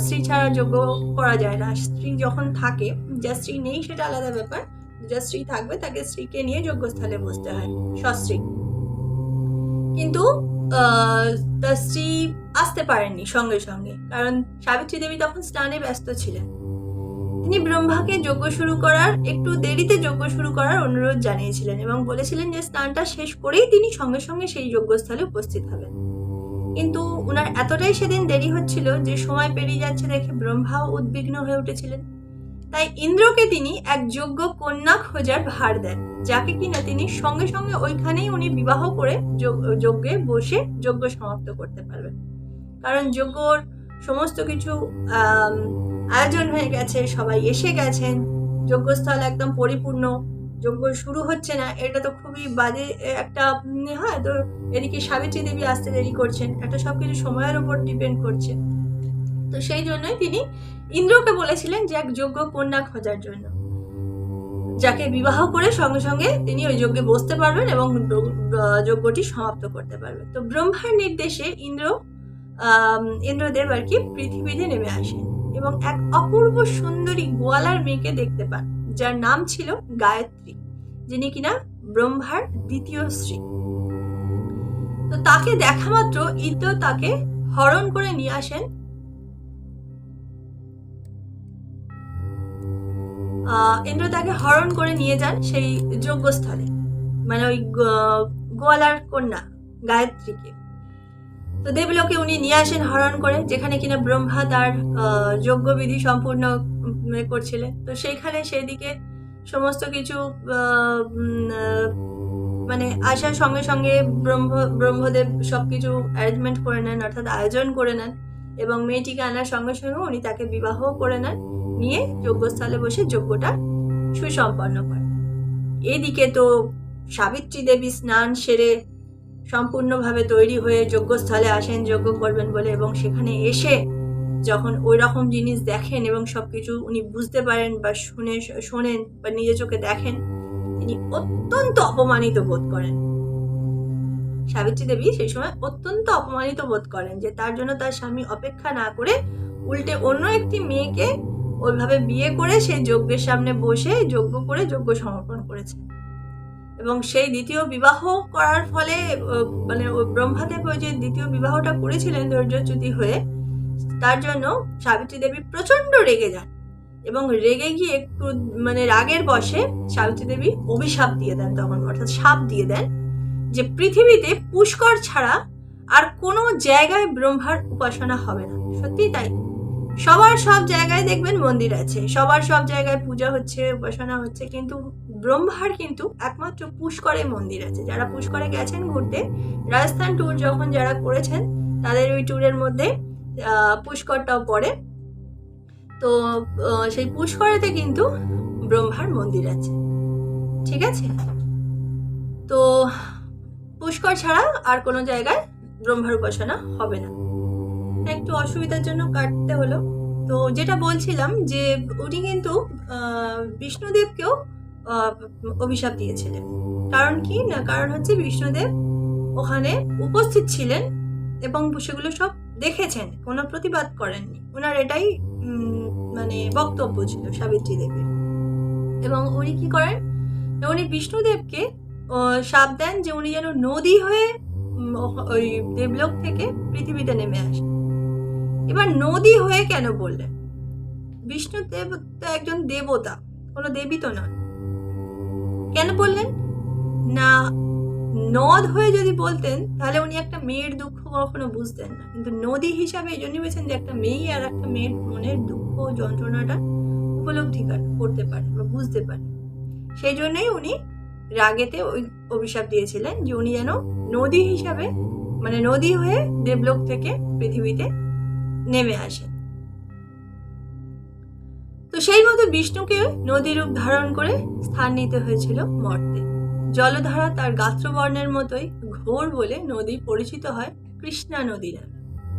স্ত্রী ছাড়া যজ্ঞ করা যায় না। স্ত্রী যখন থাকে, যা স্ত্রী নেই সেটা আলাদা ব্যাপার, যা স্ত্রী থাকবে তাকে স্ত্রীকে নিয়ে যজ্ঞস্থলে বসতে হয় সস্ত্রী। কিন্তু তার স্ত্রী আসতে পারেননি সঙ্গে সঙ্গে, কারণ সাবিত্রী দেবী তখন স্নানে ব্যস্ত ছিলেন। তিনি ব্রহ্মাকে যজ্ঞ শুরু করার একটু দেরিতে যজ্ঞ শুরু করার অনুরোধ জানিয়েছিলেন এবং বলেছিলেন যে স্নানটা শেষ করেই তিনি সঙ্গে সঙ্গে সেই যজ্ঞস্থলে উপস্থিত হবেন। কিন্তু উনার এতটাই সেদিন দেরি হচ্ছিল যে সময় পেরিয়ে যাচ্ছে দেখে ব্রহ্মাও উদ্বিগ্ন হয়ে উঠেছিলেন। তাই ইন্দ্রকে তিনি এক যোগ্য কন্যা খোঁজার ভার দেন, যাকে কিনা তিনি সঙ্গে সঙ্গে ওইখানেই উনি বিবাহ করে যজ্ঞে বসে যজ্ঞ সমাপ্ত করতে পারবেন। কারণ যজ্ঞর সমস্ত কিছু আয়োজন হয়ে গেছে, সবাই এসে গেছেন, যজ্ঞস্থল একদম পরিপূর্ণ, যজ্ঞ শুরু হচ্ছে না, এটা তো খুবই বাজে একটা হয়। তো এদিকে সাবিত্রী দেবী আসতে দেরি করছেন, একটা সবকিছু সময়ের উপর ডিপেন্ড করছে। তো সেই জন্যই তিনি ইন্দ্রকে বলেছিলেন যে এক যোগ্য কন্যা খোঁজার জন্য, যাকে বিবাহ করে সঙ্গে সঙ্গে তিনি ওই যজ্ঞে বসতে পারবেন এবং যজ্ঞটি সমাপ্ত করতে পারবেন। তো ব্রহ্মার নির্দেশে ইন্দ্রদেব আর কি পৃথিবীতে নেমে আসেন এবং এক অপূর্ব সুন্দরী গোয়ালার মেয়েকে দেখতে পান, যার নাম ছিল গায়ত্রী, যিনি কিনা ব্রহ্মার দ্বিতীয় স্ত্রী। তো তাকে দেখা মাত্র ইন্দ্র তাকে হরণ করে নিয়ে আসেন ইন্দ্র তাকে হরণ করে নিয়ে যান সেই যজ্ঞস্থলে, মানে ওই গোয়ালার কন্যা গায়ত্রীকে। তো দেবলোকে উনি নিয়ে আসেন হরণ করে, যেখানে কিনা ব্রহ্মা তার যজ্ঞবিধি সম্পূর্ণ করছিলেন। তো সেইখানে সেদিকে সমস্ত কিছু মানে আসার সঙ্গে সঙ্গে ব্রহ্মদেব সবকিছু অ্যারেঞ্জমেন্ট করে নেন, অর্থাৎ আয়োজন করে নেন, এবং মেয়েটিকে আনার সঙ্গে সঙ্গে উনি তাকে বিবাহ করে নেন, নিয়ে যজ্ঞস্থলে বসে যজ্ঞটা সুসম্পন্ন করেন। এইদিকে তো সাবিত্রী দেবী স্নান সেরে সম্পূর্ণভাবে তৈরি হয়ে যজ্ঞস্থলে আসেন যজ্ঞ করবেন বলে, এবং সেখানে এসে যখন ওই রকম জিনিস দেখেন এবং সবকিছু উনি বুঝতে পারেন বা শোনেন বা নিজের চোখে দেখেন, তিনি অত্যন্ত অপমানিত বোধ করেন। সাবিত্রী দেবী সেই সময় অত্যন্ত অপমানিত বোধ করেন যে তার জন্য তার স্বামী অপেক্ষা না করে উল্টে অন্য একটি মেয়েকে ওইভাবে বিয়ে করে সেই যজ্ঞের সামনে বসে যজ্ঞ করে যজ্ঞ সমর্পণ করেছে। এবং সেই দ্বিতীয় বিবাহ করার ফলে মানে ব্রহ্মাদেব ওই যে দ্বিতীয় বিবাহটা করেছিলেন ধৈর্যচ্যুতি হয়ে, তার জন্য সাবিত্রী দেবী প্রচন্ড রেগে যান এবং রেগে গিয়ে একটু মানে রাগের বশে সাবিত্রী দেবী অভিশাপ দিয়ে দেন, তখন অর্থাৎ শাপ দিয়ে দেন যে পৃথিবীতে পুষ্কর ছাড়া আর কোনো জায়গায় ব্রহ্মার উপাসনা হবে না। সত্যি তাই, সবার সব জায়গায় দেখবেন মন্দির আছে, সবার সব জায়গায় পূজা হচ্ছে, উপাসনা হচ্ছে, কিন্তু ব্রহ্মার কিন্তু একমাত্র পুষ্করে মন্দির আছে। যারা পুষ্করে গেছেন ঘুরতে, রাজস্থান ট্যুর যখন যারা করেছেন তাদের ওই ট্যুরের মধ্যে পুষ্করটাও পড়ে। তো সেই পুষ্করেতে কিন্তু ব্রহ্মার মন্দির আছে, ঠিক আছে। তো পুষ্কর ছাড়া আর কোনো জায়গায় ব্রহ্মার উপাসনা হবে না। একটু অসুবিধার জন্য কাটতে হলো। তো যেটা বলছিলাম যে উনি কিন্তু বিষ্ণুদেবকেও অভিশাপ দিয়েছিলেন। কারণ কি না, কারণ হচ্ছে বিষ্ণুদেব ওখানে উপস্থিত ছিলেন এবং সেগুলো সব দেখেছেন, কোনো প্রতিবাদ করেননি। ওনার এটাই মানে বক্তব্য ছিল সাবিত্রী দেবীর। এবং উনি কি করেন, উনি বিষ্ণুদেবকে শাপ দেন যে উনি যেন নদী হয়ে ওই দেবলোক থেকে পৃথিবীতে নেমে আসেন। এবার নদী হয়ে কেন বললেন? বিষ্ণুদেব তো একজন দেবতা, কোনো দেবী তো নয়। কেন বললেন না? নদ হয়ে যদি বলতেন তাহলে উনি একটা মেয়ের দুঃখ কখনো বুঝতেন না, কিন্তু নদী হিসাবে এই জন্য বলছেন যে একটা মেয়ে আর একটা মেয়ের মনের দুঃখ যন্ত্রণাটা উপলব্ধি করতে পারে বা বুঝতে পারে। সেই জন্যই উনি রাগেতে ওই অভিশাপ দিয়েছিলেন যে উনি যেন নদী হিসাবে, মানে নদী হয়ে দেবলোক থেকে পৃথিবীতে নেমে আসেন। তো সেই মতো বিষ্ণুকে নদী রূপ ধারণ করে স্থান নিতে হয়েছিল মর্তে। জলধারা তার গাত্রবর্ণের মতোই ঘোর বলে নদী পরিচিত হয় কৃষ্ণা নদী নামে।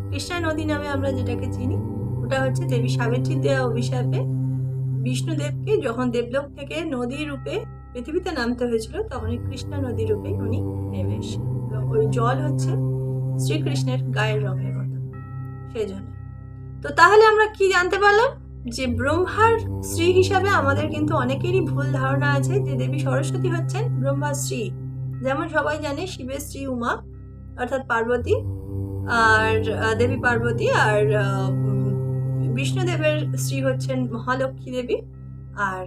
কৃষ্ণা নদী নামে আমরা যেটাকে চিনি, ওটা হচ্ছে দেবী সাবিত্রীর দেওয়া অভিশাপে বিষ্ণুদেবকে যখন দেবলোক থেকে নদী রূপে পৃথিবীতে নামতে হয়েছিল, তখন এই কৃষ্ণা নদী রূপে উনি নেমে এসেছেন। এবং ওই জল হচ্ছে শ্রীকৃষ্ণের গায়ের রঙের মতো, সেই জন্য। তো তাহলে আমরা কি জানতে পারলাম, যে ব্রহ্মার স্ত্রী হিসাবে আমাদের কিন্তু অনেকেরই ভুল ধারণা আছে যে দেবী সরস্বতী হচ্ছেন ব্রহ্মার স্ত্রী। যেমন সবাই জানে শিবের স্ত্রী উমা অর্থাৎ পার্বতী, আর দেবী পার্বতী, আর বিষ্ণুদেবের স্ত্রী হচ্ছেন মহালক্ষ্মী দেবী, আর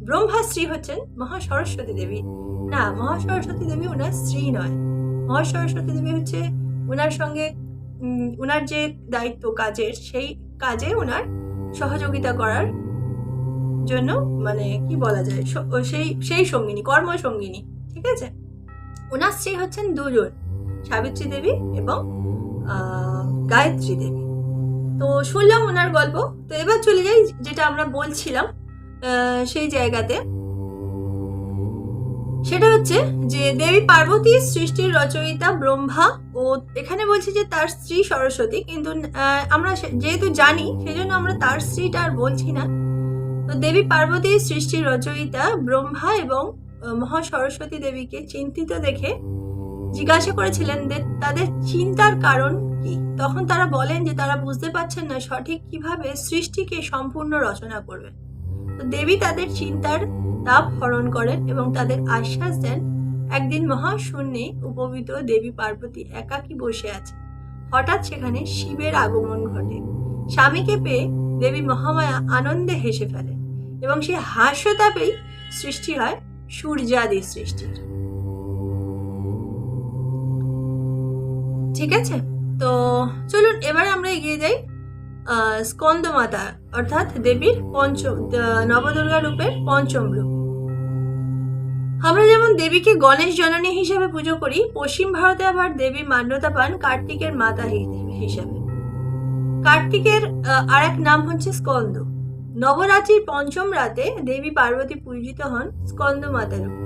ব্রহ্মার স্ত্রী হচ্ছেন মহাসরস্বতী দেবী। না, মহাসরস্বতী দেবী ওনার স্ত্রী নয়। মহাসরস্বতী দেবী হচ্ছে ওনার সঙ্গে ওনার যে দায়িত্ব কাজের, সেই কাজে ওনার সহযোগিতা করার জন্য, মানে কি বলা যায়, সেই সঙ্গিনী, কর্মসঙ্গিনী। ঠিক আছে, ওনার স্ত্রী হচ্ছেন দুজন, সাবিত্রী দেবী এবং গায়ত্রী দেবী। তো শুনলাম ওনার গল্প। তো এবার চলে যাই যেটা আমরা বলছিলাম সেই জায়গাতে, সেটা হচ্ছে যে দেবী পার্বতীর সৃষ্টির রচয়িতা ব্রহ্মা, ও এখানে বলছি যে তার স্ত্রী সরস্বতী, কিন্তু আমরা যেহেতু জানি সেজন্য আমরা তার স্ত্রীটা আর বলছি না। তো দেবী পার্বতীর সৃষ্টির রচয়িতা ব্রহ্মা এবং মহা সরস্বতী দেবীকে চিন্তিত দেখে জিজ্ঞাসা করেছিলেন তাদের চিন্তার কারণ কি। তখন তারা বলেন যে তারা বুঝতে পারছেন না সঠিক কিভাবে সৃষ্টিকে সম্পূর্ণ রচনা করবে। তো দেবী তাদের চিন্তার তাপ হরণ করেন এবং তাদের আশ্বাস দেন একদিন মহাশূন্যে উপবিত দেবী পার্বতী একাকী বসে আছে। হঠাৎ সেখানে শিবের আগমন ঘটে। স্বামীকে পেয়ে দেবী মহামায়া আনন্দে হেসে ফেলেন এবং সেই হাস্যতাপেই সৃষ্টি হয় সূর্যাদি সৃষ্টির। ঠিক আছে, তো চলুন এবার আমরা এগিয়ে যাই স্কন্দমাতা অর্থাৎ দেবীর নবদুর্গা রূপের পঞ্চম রূপ। আমরা যেমন দেবীকে গণেশ জননী হিসেবে পুজো করি, পশ্চিম ভারতে আবার দেবী মান্যতা পান কার্তিকের মাতা হিসেবে। কার্তিকের আর এক নাম হচ্ছে স্কন্দ। নবরাত্রির পঞ্চম রাতে দেবী পার্বতী পূজিত হন স্কন্দ মাতা রূপে।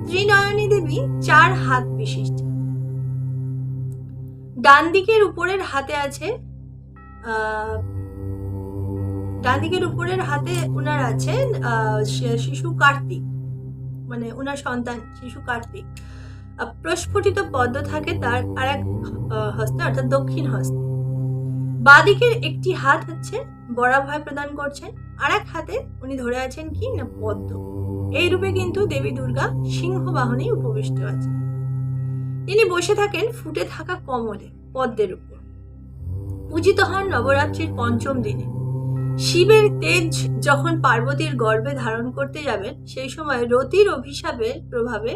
ত্রিনয়নী দেবী 4 হাত বিশিষ্ট। ডান দিকের উপরের হাতে আছে উনার আছেন শিশু কার্তিক, মানে উনার সন্তান শিশু কার্তিক। প্রস্ফুটিত পদ্ম থাকে তার আর এক হস্তে অর্থাৎ দক্ষিণ হস্তে। বাদিকের একটি হাত হচ্ছে বরাভয় প্রদান করছেন, আর এক হাতে উনি ধরে আছেন কি না পদ্ম। এই রূপে কিন্তু দেবী দুর্গা সিংহ বাহনে উপবিষ্ট আছেন। তিনি বসে থাকেন ফুটে থাকা কমলে পদ্মের উপর। পূজিত হন নবরাত্রির পঞ্চম দিনে। শিবের তেজ যখন পার্বতীর গর্ভে ধারণ করতে যাবেন, সেই সময় রতির অভিশাপের প্রভাবে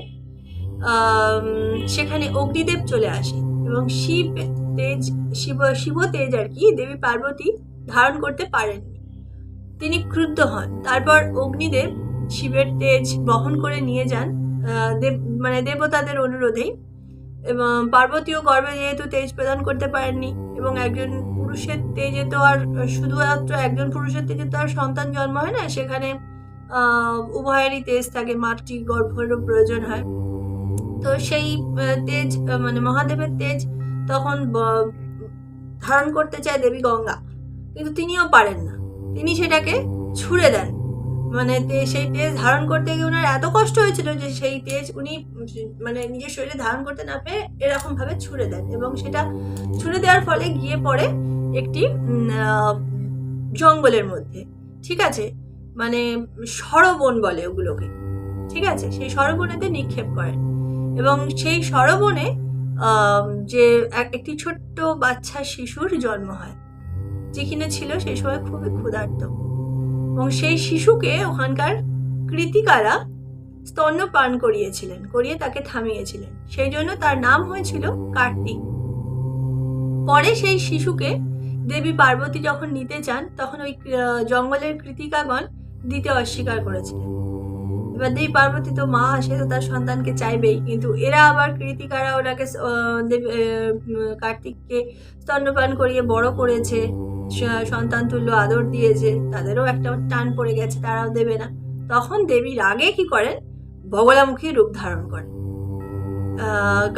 সেখানে অগ্নিদেব চলে আসেন এবং শিব তেজ আর কি দেবী পার্বতী ধারণ করতে পারেননি। তিনি ক্রুদ্ধ হন। তারপর অগ্নিদেব শিবের তেজ বহন করে নিয়ে যান দেবতাদের অনুরোধেই। এবং পার্বতীও গর্ভে যেহেতু তেজ প্রদান করতে পারেননি, এবং একজন পুরুষের তেজে তো আর শুধুমাত্র একজন পুরুষের তেজে তো আর সন্তান জন্ম হয় না, সেখানে উভয়েরই তেজ থাকে, মাতৃ গর্ভেরও প্রয়োজন হয়। তো সেই তেজ মহাদেবের তেজ তখন ধারণ করতে চায় দেবী গঙ্গা, কিন্তু তিনিও পারেন না। তিনি সেটাকে ছুঁড়ে দেন। সেই তেজ ধারণ করতে গিয়ে ওনার এত কষ্ট হয়েছিল যে সেই তেজ উনি নিজের শরীরে ধারণ করতে না পেরে এরকম ভাবে ছুঁড়ে দেন, এবং সেটা ছুঁড়ে দেওয়ার ফলে গিয়ে পড়ে একটি জঙ্গলের মধ্যে। ঠিক আছে, সরবন বলে ওগুলোকে। ঠিক আছে, সেই সরবনেতে নিক্ষেপ করেন এবং সেই সরবনে যে একটি ছোট্ট বাচ্চা শিশুর জন্ম হয়, যে কিনা ছিল সেই সময় খুবই ক্ষুধার্ত, এবং সেই শিশুকে ওখানকার কৃতিকারা স্তন্যপান করিয়ে তাকে থামিয়েছিলেন। সেই জন্য তার নাম হয়েছিল কার্তিক। পরে সেই শিশুকে দেবী পার্বতী যখন নিতে চান, তখন ওই জঙ্গলের কৃতিকাগণ দিতে অস্বীকার করেছিলেন এবার দেবী পার্বতী তো মা, সে তো তার সন্তানকে চাইবেই, কিন্তু এরা আবার কৃতিকারা ওনাকে কার্তিককে স্তন্যপান করিয়ে বড় করেছে, সন্তান তুল্য আদর দিয়েছে, তাদেরও একটা টান পড়ে গেছে, তারাও দেবে না। তখন দেবী রাগে কি করেন, বগলামুখী রূপ ধারণ করেন।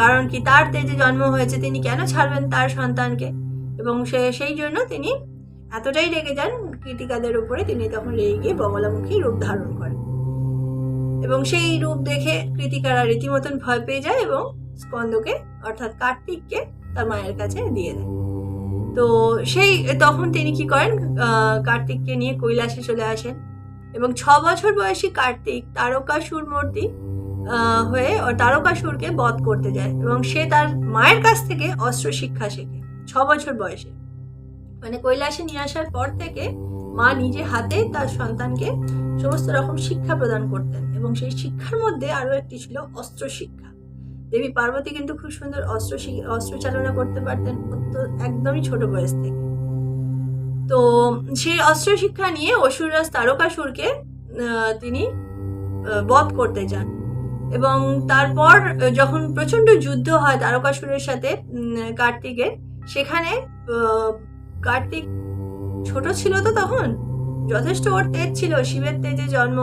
কারণ কি, তার তেজে জন্ম হয়েছে, তিনি কেন ছাড়বেন তার সন্তানকে? এবং সেই জন্য তিনি এতটাই রেগে যান কৃতিকাদের উপরে, তিনি তখন রেগে গিয়ে বগলামুখী রূপ ধারণ করেন। এবং সেই রূপ দেখে কৃতিকারা রীতিমতন ভয় পেয়ে যায় এবং স্কন্দকে অর্থাৎ কার্তিককে তার মায়ের কাছে দিয়ে দেয়। তো তখন তিনি কি করেন, কার্তিককে নিয়ে কৈলাসে চলে আসেন এবং 6 বছর বয়সী কার্তিক তারকাসুর মূর্তি হয়ে তারকাসুরকে বধ করতে যায় এবং সে তার মায়ের কাছ থেকে অস্ত্র শিক্ষা শেখে 6 বছর বয়সে। মানে কৈলাসে নিয়ে আসার পর থেকে মা নিজে হাতে তার সন্তানকে সমস্ত রকম শিক্ষা প্রদান করতেন এবং সেই শিক্ষার মধ্যে আরো একটি ছিল অস্ত্র শিক্ষা। দেবী পার্বতী কিন্তু খুব সুন্দর অস্ত্র চালনা করতে পারতেন একদমই ছোট বয়স থেকে। তো সেই অস্ত্র শিক্ষা নিয়ে অসুররাজ তারকাসুরকে তিনি বধ করতে যান এবং তারপর যখন প্রচন্ড যুদ্ধ হয় তারকাসুরের সাথে কার্তিকের, সেখানে কার্তিক ছোট ছিল, তো তখন যথেষ্ট ওর তেজ ছিল, শিবের তেজে জন্ম,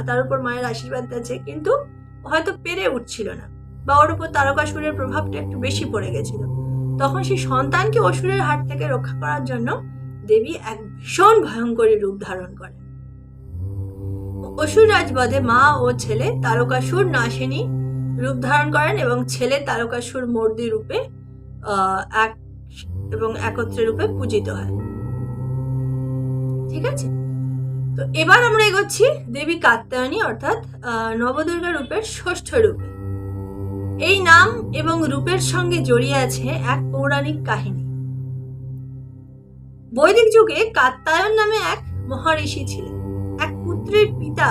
তার উপর মায়ের আশীর্বাদ আছে, কিন্তু হয়তো পেরে উঠছিল না বা ওর উপর তারকাসুরের প্রভাবটা একটু বেশি পড়ে গেছিল। তখন সেই সন্তানকে অসুরের হাত থেকে রক্ষা করার জন্য দেবী এক ভীষণ ভয়ঙ্করী রূপ ধারণ করেন। অসুর রাজবধে মা ও ছেলে তারকাসুর নাশিনী রূপ ধারণ করেন এবং ছেলে তারকাসুর মর্দি রূপে একত্রে রূপে পূজিত হয়। ঠিক আছে, তো এবার আমরা এগোচ্ছি দেবী কাত্যায়নী অর্থাৎ নবদুর্গা রূপের ষষ্ঠ রূপে। এই নাম এবং রূপের সঙ্গে জড়িয়ে আছে এক পৌরাণিক কাহিনী। বৈদিক যুগে কাত্যায়ন নামে এক মহারিষি ছিলেন। এক পুত্রের পিতা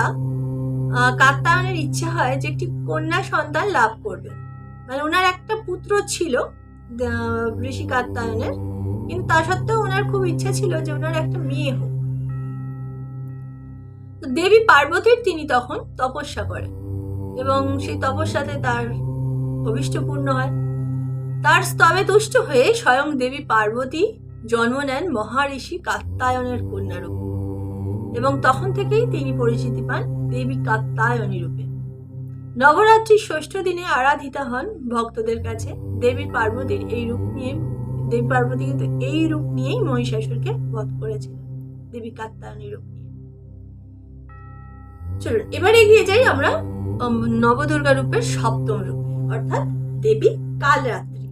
কাত্যায়নের ইচ্ছা হয় যে একটি কন্যা সন্তান লাভ করবে। মানে ওনার একটা পুত্র ছিল ঋষি কাত্যায়নের, কিন্তু তা সত্ত্বেও ওনার খুব ইচ্ছা ছিল যে ওনার একটা মেয়ে হোক। তো দেবী পার্বতীর তিনি তখন তপস্যা করেন এবং সেই তপস্যাতে তার অভিষ্ট পূর্ণ হয়। তার স্তবে তুষ্ট হয়ে স্বয়ং দেবী পার্বতী জন্ম নেন মহারিষি কাত্যায়নের কন্যা রূপে এবং তখন থেকেই তিনি পরিচিতি পান দেবী কাত্যায়নী রূপে। নবরাত্রির ষষ্ঠ দিনে আরাধিতা হন ভক্তদের কাছে। দেবী পার্বতী কিন্তু এই রূপ নিয়েই মহিষাসুরকে বধ করেছিলেন, দেবী কাত্যায়নী রূপ নিয়ে। চলুন এবার এগিয়ে যাই আমরা নবদুর্গা রূপের সপ্তম রূপে অর্থাৎ দেবী কালরাত্রি।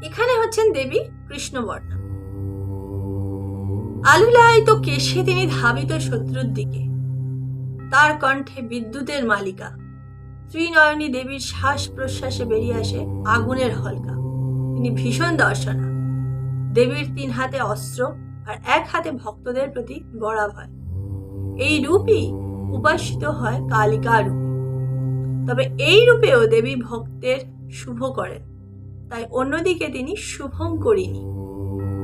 এখানে হচ্ছেন দেবী কৃষ্ণবর্ণা। আলুলায়িত কেশে তিনি ধাবিত শত্রুর দিকে, তার কণ্ঠে বিদ্যুতের মালিকা। ত্রিনয়নী দেবীর শ্বাস প্রশ্বাসে বেরিয়ে আসে আগুনের হলকা। তিনি ভীষণ দর্শনা। দেবীর 3 হাতে অস্ত্র আর 1 হাতে ভক্তদের প্রতি বড়া ভয়। এই রূপই উপাসিত হয় কালিকা রূপে। তবে এই রূপেও দেবী ভক্তের শুভ করেন, তাই অন্যদিকে তিনি শুভঙ্করিণী।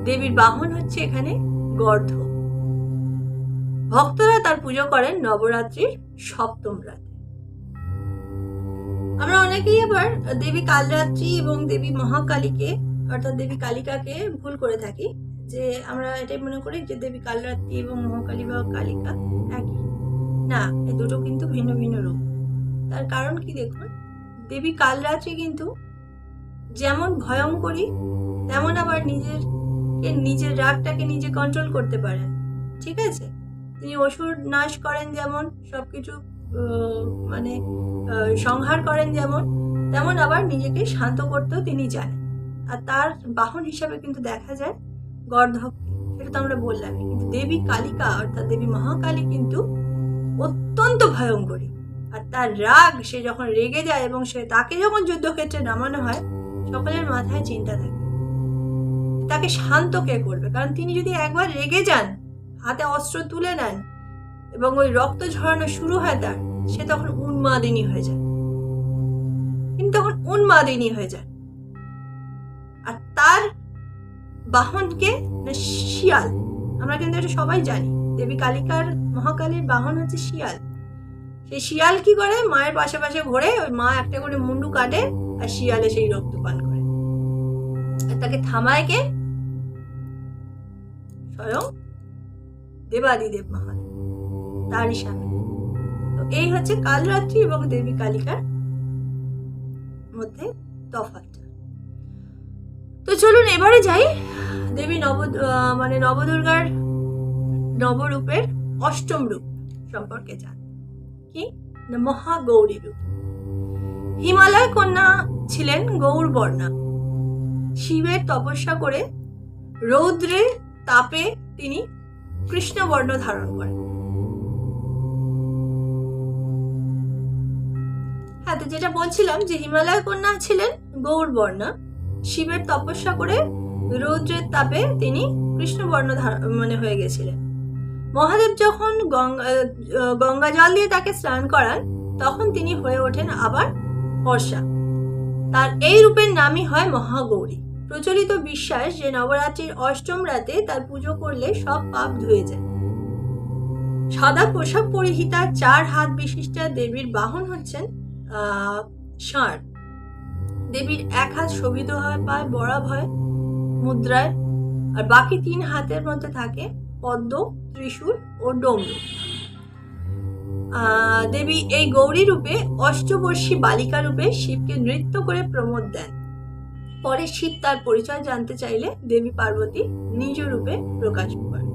দেবীর বাহন হচ্ছে এখানে গর্ধ। ভক্তরা তার পুজো করেন নবরাত্রির সপ্তম রাতে। আমরা অনেকেই আবার দেবী কালরাত্রি এবং দেবী মহাকালীকে অর্থাৎ দেবী কালিকাকে ভুল করে থাকি, যে আমরা এটাই মনে করি যে দেবী কালরাত্রি এবং মহাকালী বা কালিকা একই। না, এই দুটো কিন্তু ভিন্ন ভিন্ন রূপ। তার কারণ কি দেখুন, দেবী কালরাত্রি কিন্তু যেমন ভয়ঙ্করী তেমন আবার নিজের রাগটাকে নিজে কন্ট্রোল করতে পারেন। ঠিক আছে, তিনি অসুর নাশ করেন যেমন, সবকিছু সংহার করেন যেমন, তেমন আবার নিজেকে শান্ত করতেও তিনি জানেন। আর তার বাহন হিসাবে কিন্তু দেখা যায় গর্ধবকে, সেটা তো আমরা বললামই। কিন্তু দেবী কালিকা অর্থাৎ দেবী মহাকালী কিন্তু অত্যন্ত ভয়ঙ্করী। আর তার রাগ, সে যখন রেগে যায় এবং তাকে যখন যুদ্ধক্ষেত্রে নামানো হয়, সকলের মাথায় চিন্তা থাকে তাকে শান্ত কে করবে। কারণ তিনি যদি একবার রেগে যান, হাতে অস্ত্র তুলে নেন এবং ওই রক্ত ঝরানো শুরু হয় তার, সে তখন উন্মাদিনী হয়ে যায়। আর তার বাহনকে শিয়াল। আমরা কিন্তু এটা সবাই জানি, দেবী কালিকার মহাকালীর বাহন হচ্ছে শিয়াল। সেই শিয়াল কি করে, মায়ের পাশে পাশে ঘোরে, ওই মা একটা করে মুন্ডু কাটে আর শিয়ালে সেই রক্ত পান করে। আর তাকে থামায় কে? স্বয়ং দেবাদিদেব মহাদেব, তারই স্বামী। তো এই হচ্ছে কালরাত্রি এবং দেবী কালিকার মধ্যে তফাৎটা। তো চলুন এবারে যাই দেবী নবদুর্গার নবরূপের অষ্টম রূপ সম্পর্কে জান। কি না, মহাগৌরী রূপ। হিমালয় কন্যা ছিলেন গৌরবর্ণা। শিবের তপস্যা করে রৌদ্রে তাপে তিনি কৃষ্ণবর্ণ ধারণ করেন। হ্যাঁ, তো যেটা বলছিলাম যে হিমালয় কন্যা ছিলেন গৌরবর্ণা, শিবের তপস্যা করে রৌদ্রের তাপে তিনি কৃষ্ণবর্ণ হয়ে গেছিলেন। মহাদেব যখন গঙ্গা জল দিয়ে তাকে স্নান করান, তখন তিনি হয়ে ওঠেন আবার ফর্সা। তার এই রূপের নামই হয় মহাগৌরী। প্রচলিত বিশ্বাস যে নবরাত্রির অষ্টম রাতে তার পুজো করলে সব পাপ ধুয়ে যায়। সাদা পোশাক পরিহিতা 4 হাত বিশিষ্টা দেবীর বাহন হচ্ছেন ষাঁড়। দেবীর 1 হাত শোভিত হয় পায় বরাব হয় মুদ্রায়, আর বাকি 3 হাতের মধ্যে থাকে পদ্ম, ত্রিশূল ও ডমরু। দেবী এই গৌরী রূপে অষ্টবর্ষী বালিকা রূপে শিবকে নৃত্য করে প্রমোদ দেন। পরে শিব তার পরিচয় জানতে চাইলে দেবী পার্বতী নিজ রূপে প্রকাশ করেন।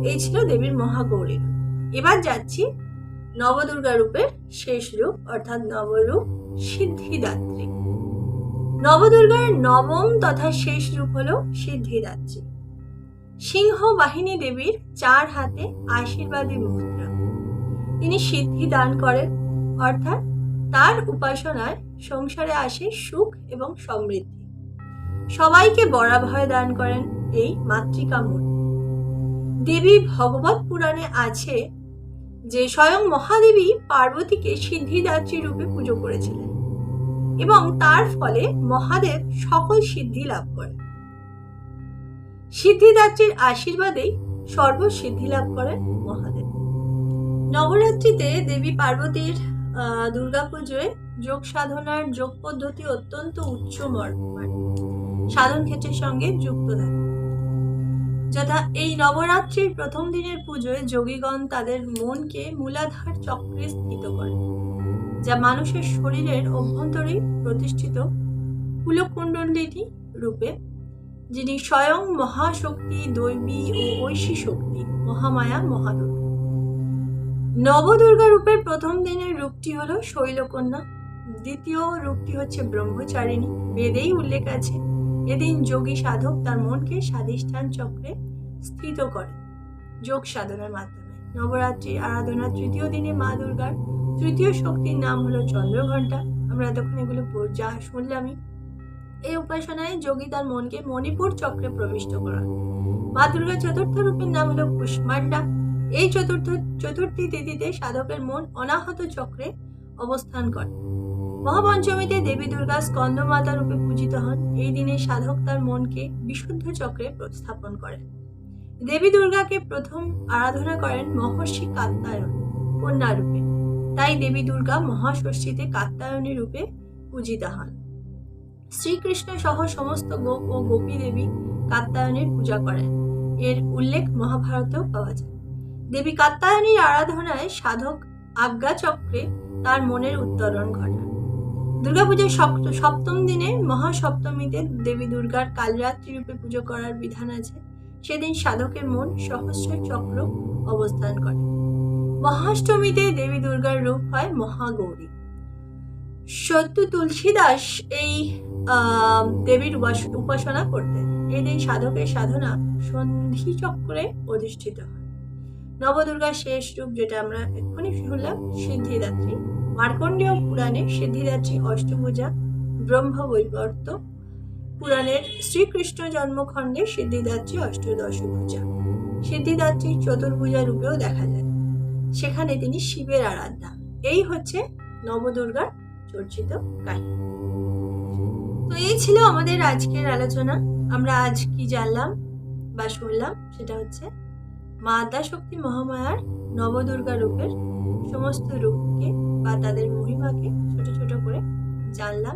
এই ছিল দেবীর মহাগৌরী রূপ। এবার যাচ্ছি নবদুর্গা রূপের শেষ রূপ, অর্থাৎ নবরূপ সিদ্ধিদাত্রী। নবদুর্গার নবম তথা শেষ রূপ হল সিদ্ধিদাত্রী। সিংহ বাহিনী দেবীর 4 হাতে আশীর্বাদী মুদ্রা। তিনি সিদ্ধি দান করেন, অর্থাৎ তার উপাসনায় সংসারে আসে সুখ এবং সমৃদ্ধি। সবাইকে বরাভয় দান করেন এই মাতৃকা মূর্তি। দেবী ভগবত পুরাণে আছে যে স্বয়ং মহাদেবী পার্বতীকে সিদ্ধিদাত্রী রূপে পুজো করেছিলেন এবং তার ফলে মহাদেব সকল সিদ্ধি লাভ করেন। সিদ্ধিদাত্রীর আশীর্বাদেই সর্বসিদ্ধি লাভ করেন মহাদেব। নবরাত্রিতে দেবী পার্বতীর দুর্গাপুজোয় যোগ সাধনার যোগ পদ্ধতি অত্যন্ত উচ্চ মর্যাদার সাধন ক্ষেত্রের সঙ্গে যুক্ত থাকে। যথা এই নবরাত্রির প্রথম দিনের পুজোয় যোগীগণ তাদের মনকে মূলাধার চক্রে স্থিত করেন, যা মানুষের শরীরের অভ্যন্তরে প্রতিষ্ঠিত কুলকুণ্ডলিনী রূপে, যিনি স্বয়ং মহাশক্তি, দৈবী ও ঐশী শক্তি মহামায়া মহাদুর্গা। নবদুর্গা রূপের প্রথম দিনের রূপটি হল শৈলকন্যা, দ্বিতীয় রূপটি হচ্ছে ব্রহ্মচারিণী। বেদেই উল্লেখ আছে এদিন যোগী সাধক তার মনকে স্বাধিষ্ঠান চক্রে স্থিত করেন যোগ সাধনার মাধ্যমে। নবরাত্রির আরাধনার তৃতীয় দিনে মা দুর্গার তৃতীয় শক্তির নাম হলো চন্দ্রঘণ্টা। আমরা এতক্ষণ এগুলো যা শুনলামই। এই উপাসনায় যোগী তার মনকে মণিপুর চক্রে প্রবিষ্ট করান। মা দুর্গার চতুর্থ রূপের নাম হলো কুষ্মান্ডা। এই চতুর্থী তিথিতে সাধকের মন অনাহত চক্রে অবস্থান করে। মহাপঞ্চমীতে দেবী দুর্গা স্কন্দমাতা রূপে পূজিত হন। এই দিনে সাধক তার মনকে বিশুদ্ধ চক্রে স্থাপন করেন। দেবী দুর্গাকে প্রথম আরাধনা করেন মহর্ষি কাত্যায়ন কন্যা রূপে, তাই দেবী দুর্গা মহাষষ্ঠীতে কাত্যায়নী রূপে পূজিতা হন। শ্রীকৃষ্ণ সহ সমস্ত গোপ ও গোপী দেবী কাত্যায়নীর পূজা করেন। এর উল্লেখ মহাভারতেও পাওয়া যায়। দেবী কাত্যায়নীর আরাধনায় সাধক আজ্ঞা চক্রে তার মনের উত্তরণ ঘটান। দুর্গাপূজার সপ্তম দিনে মহাসপ্তমীতে দেবী দুর্গার কালরাত্রি রূপে পুজো করার বিধান আছে। সেদিন সাধকের মন সহস্র চক্র অবস্থান করে। মহাষ্টমীতে দেবী দুর্গার রূপ হয় মহাগৌরী। সত্য তুলসীদাস এই দেবীর উপাসনা করতেন। এই দিন সাধকের সাধনা সন্ধি চক্রে অধিষ্ঠিত হয়। নবদুর্গার শেষ রূপ, যেটা আমরা এক্ষুনি শুনলাম, সিদ্ধিদাত্রী। মার্কণ্ডেয় পুরাণে সিদ্ধিদাত্রী অষ্টভুজা, ব্রহ্মবৈবর্ত পুরাণের শ্রীকৃষ্ণ জন্মখণ্ডে সিদ্ধিদাত্রী অষ্টদশভুজা। সিদ্ধিদাত্রী চতুর্ভুজা রূপেও দেখা যায়, সেখানে তিনি শিবের আরাধ্যা। এই হচ্ছে নবদুর্গার চর্চিত কাহিনী। তো এই ছিল আমাদের আজকের আলোচনা। আমরা আজ কি জানলাম বা শুনলাম সেটা হচ্ছে মা আদ্যাশক্তি মহামায়ার নবদুর্গা রূপের সমস্ত রূপকে বা তাদের মহিমাকে ছোট ছোট করে জানলাম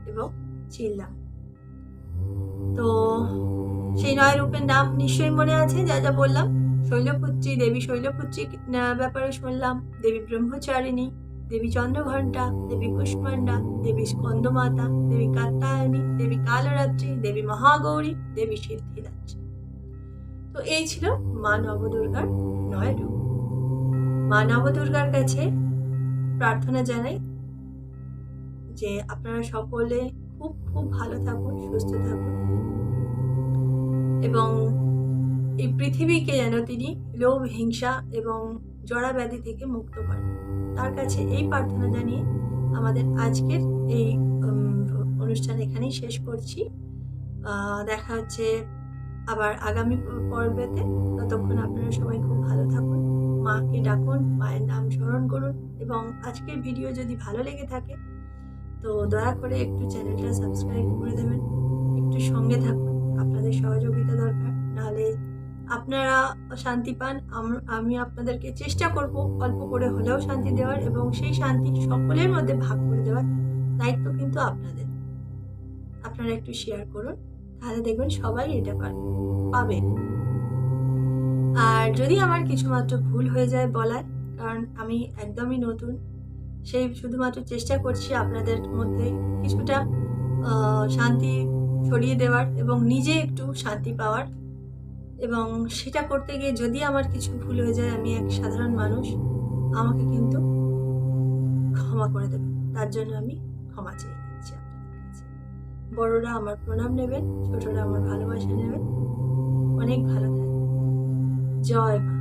এবং চিনলাম। তো সেই 9 রূপের নাম নিশ্চয়ই মনে আছে, যা যা বললাম। শৈলপুত্রী, দেবী শৈলপুত্রী ব্যাপারে শুনলাম, দেবী ব্রহ্মচারিণী, দেবী চন্দ্রঘণ্টা, দেবী কুষ্মান্ডা, দেবী স্কন্দমাতা, দেবী কাত্যায়নী, দেবী কালরাত্রি, দেবী মহাগৌরী, দেবী সিদ্ধিদাত্রী। তো এই ছিল মা নবদুর্গার 9 রূপ। মা নবদুর্গার কাছে প্রার্থনা জানাই যে আপনারা সকলে খুব খুব ভালো থাকুন, সুস্থ থাকুন এবং এই পৃথিবীকে যেন তিনি লোভ, হিংসা এবং জরা ব্যাধি থেকে মুক্ত করেন। তার কাছে এই প্রার্থনা জানিয়ে আমাদের আজকের এই অনুষ্ঠান এখানেই শেষ করছি। দেখা হচ্ছে আবার আগামী পর্বেতে। ততক্ষণ আপনারা সবাই খুব ভালো থাকুন, মাকে ডাকুন, মায়ের নাম স্মরণ করুন এবং আজকের ভিডিও যদি ভালো লেগে থাকে তো দয়া করে একটু চ্যানেলটা সাবস্ক্রাইব করে দেবেন, একটু সঙ্গে থাকুন। আপনাদের সহযোগিতা দরকার, নাহলে আপনারা শান্তি পান। আমি আপনাদেরকে চেষ্টা করব অল্প করে হলেও শান্তি দেওয়ার এবং সেই শান্তি সকলের মধ্যে ভাগ করে দেওয়ার দায়িত্ব কিন্তু আপনাদের। আপনারা একটু শেয়ার করুন, তাহলে দেখবেন সবাই এটা পাবে। আর যদি আমার কিছুমাত্র ভুল হয়ে যায় বলার, কারণ আমি একদমই নতুন, সেই শুধুমাত্র চেষ্টা করছি আপনাদের মধ্যে কিছুটা শান্তি ছড়িয়ে দেওয়ার এবং নিজে একটু শান্তি পাওয়ার, এবং সেটা করতে গিয়ে যদি আমার কিছু ভুল হয়ে যায়, আমি এক সাধারণ মানুষ, আমাকে কিন্তু ক্ষমা করে দেবেন। তার জন্য আমি ক্ষমা চেয়ে নিচ্ছি আপনাদের কাছে। বড়রা আমার প্রণাম নেবেন, ছোটরা আমার ভালোবাসা নেবেন। অনেক ভালো থাকবেন। জয় মা।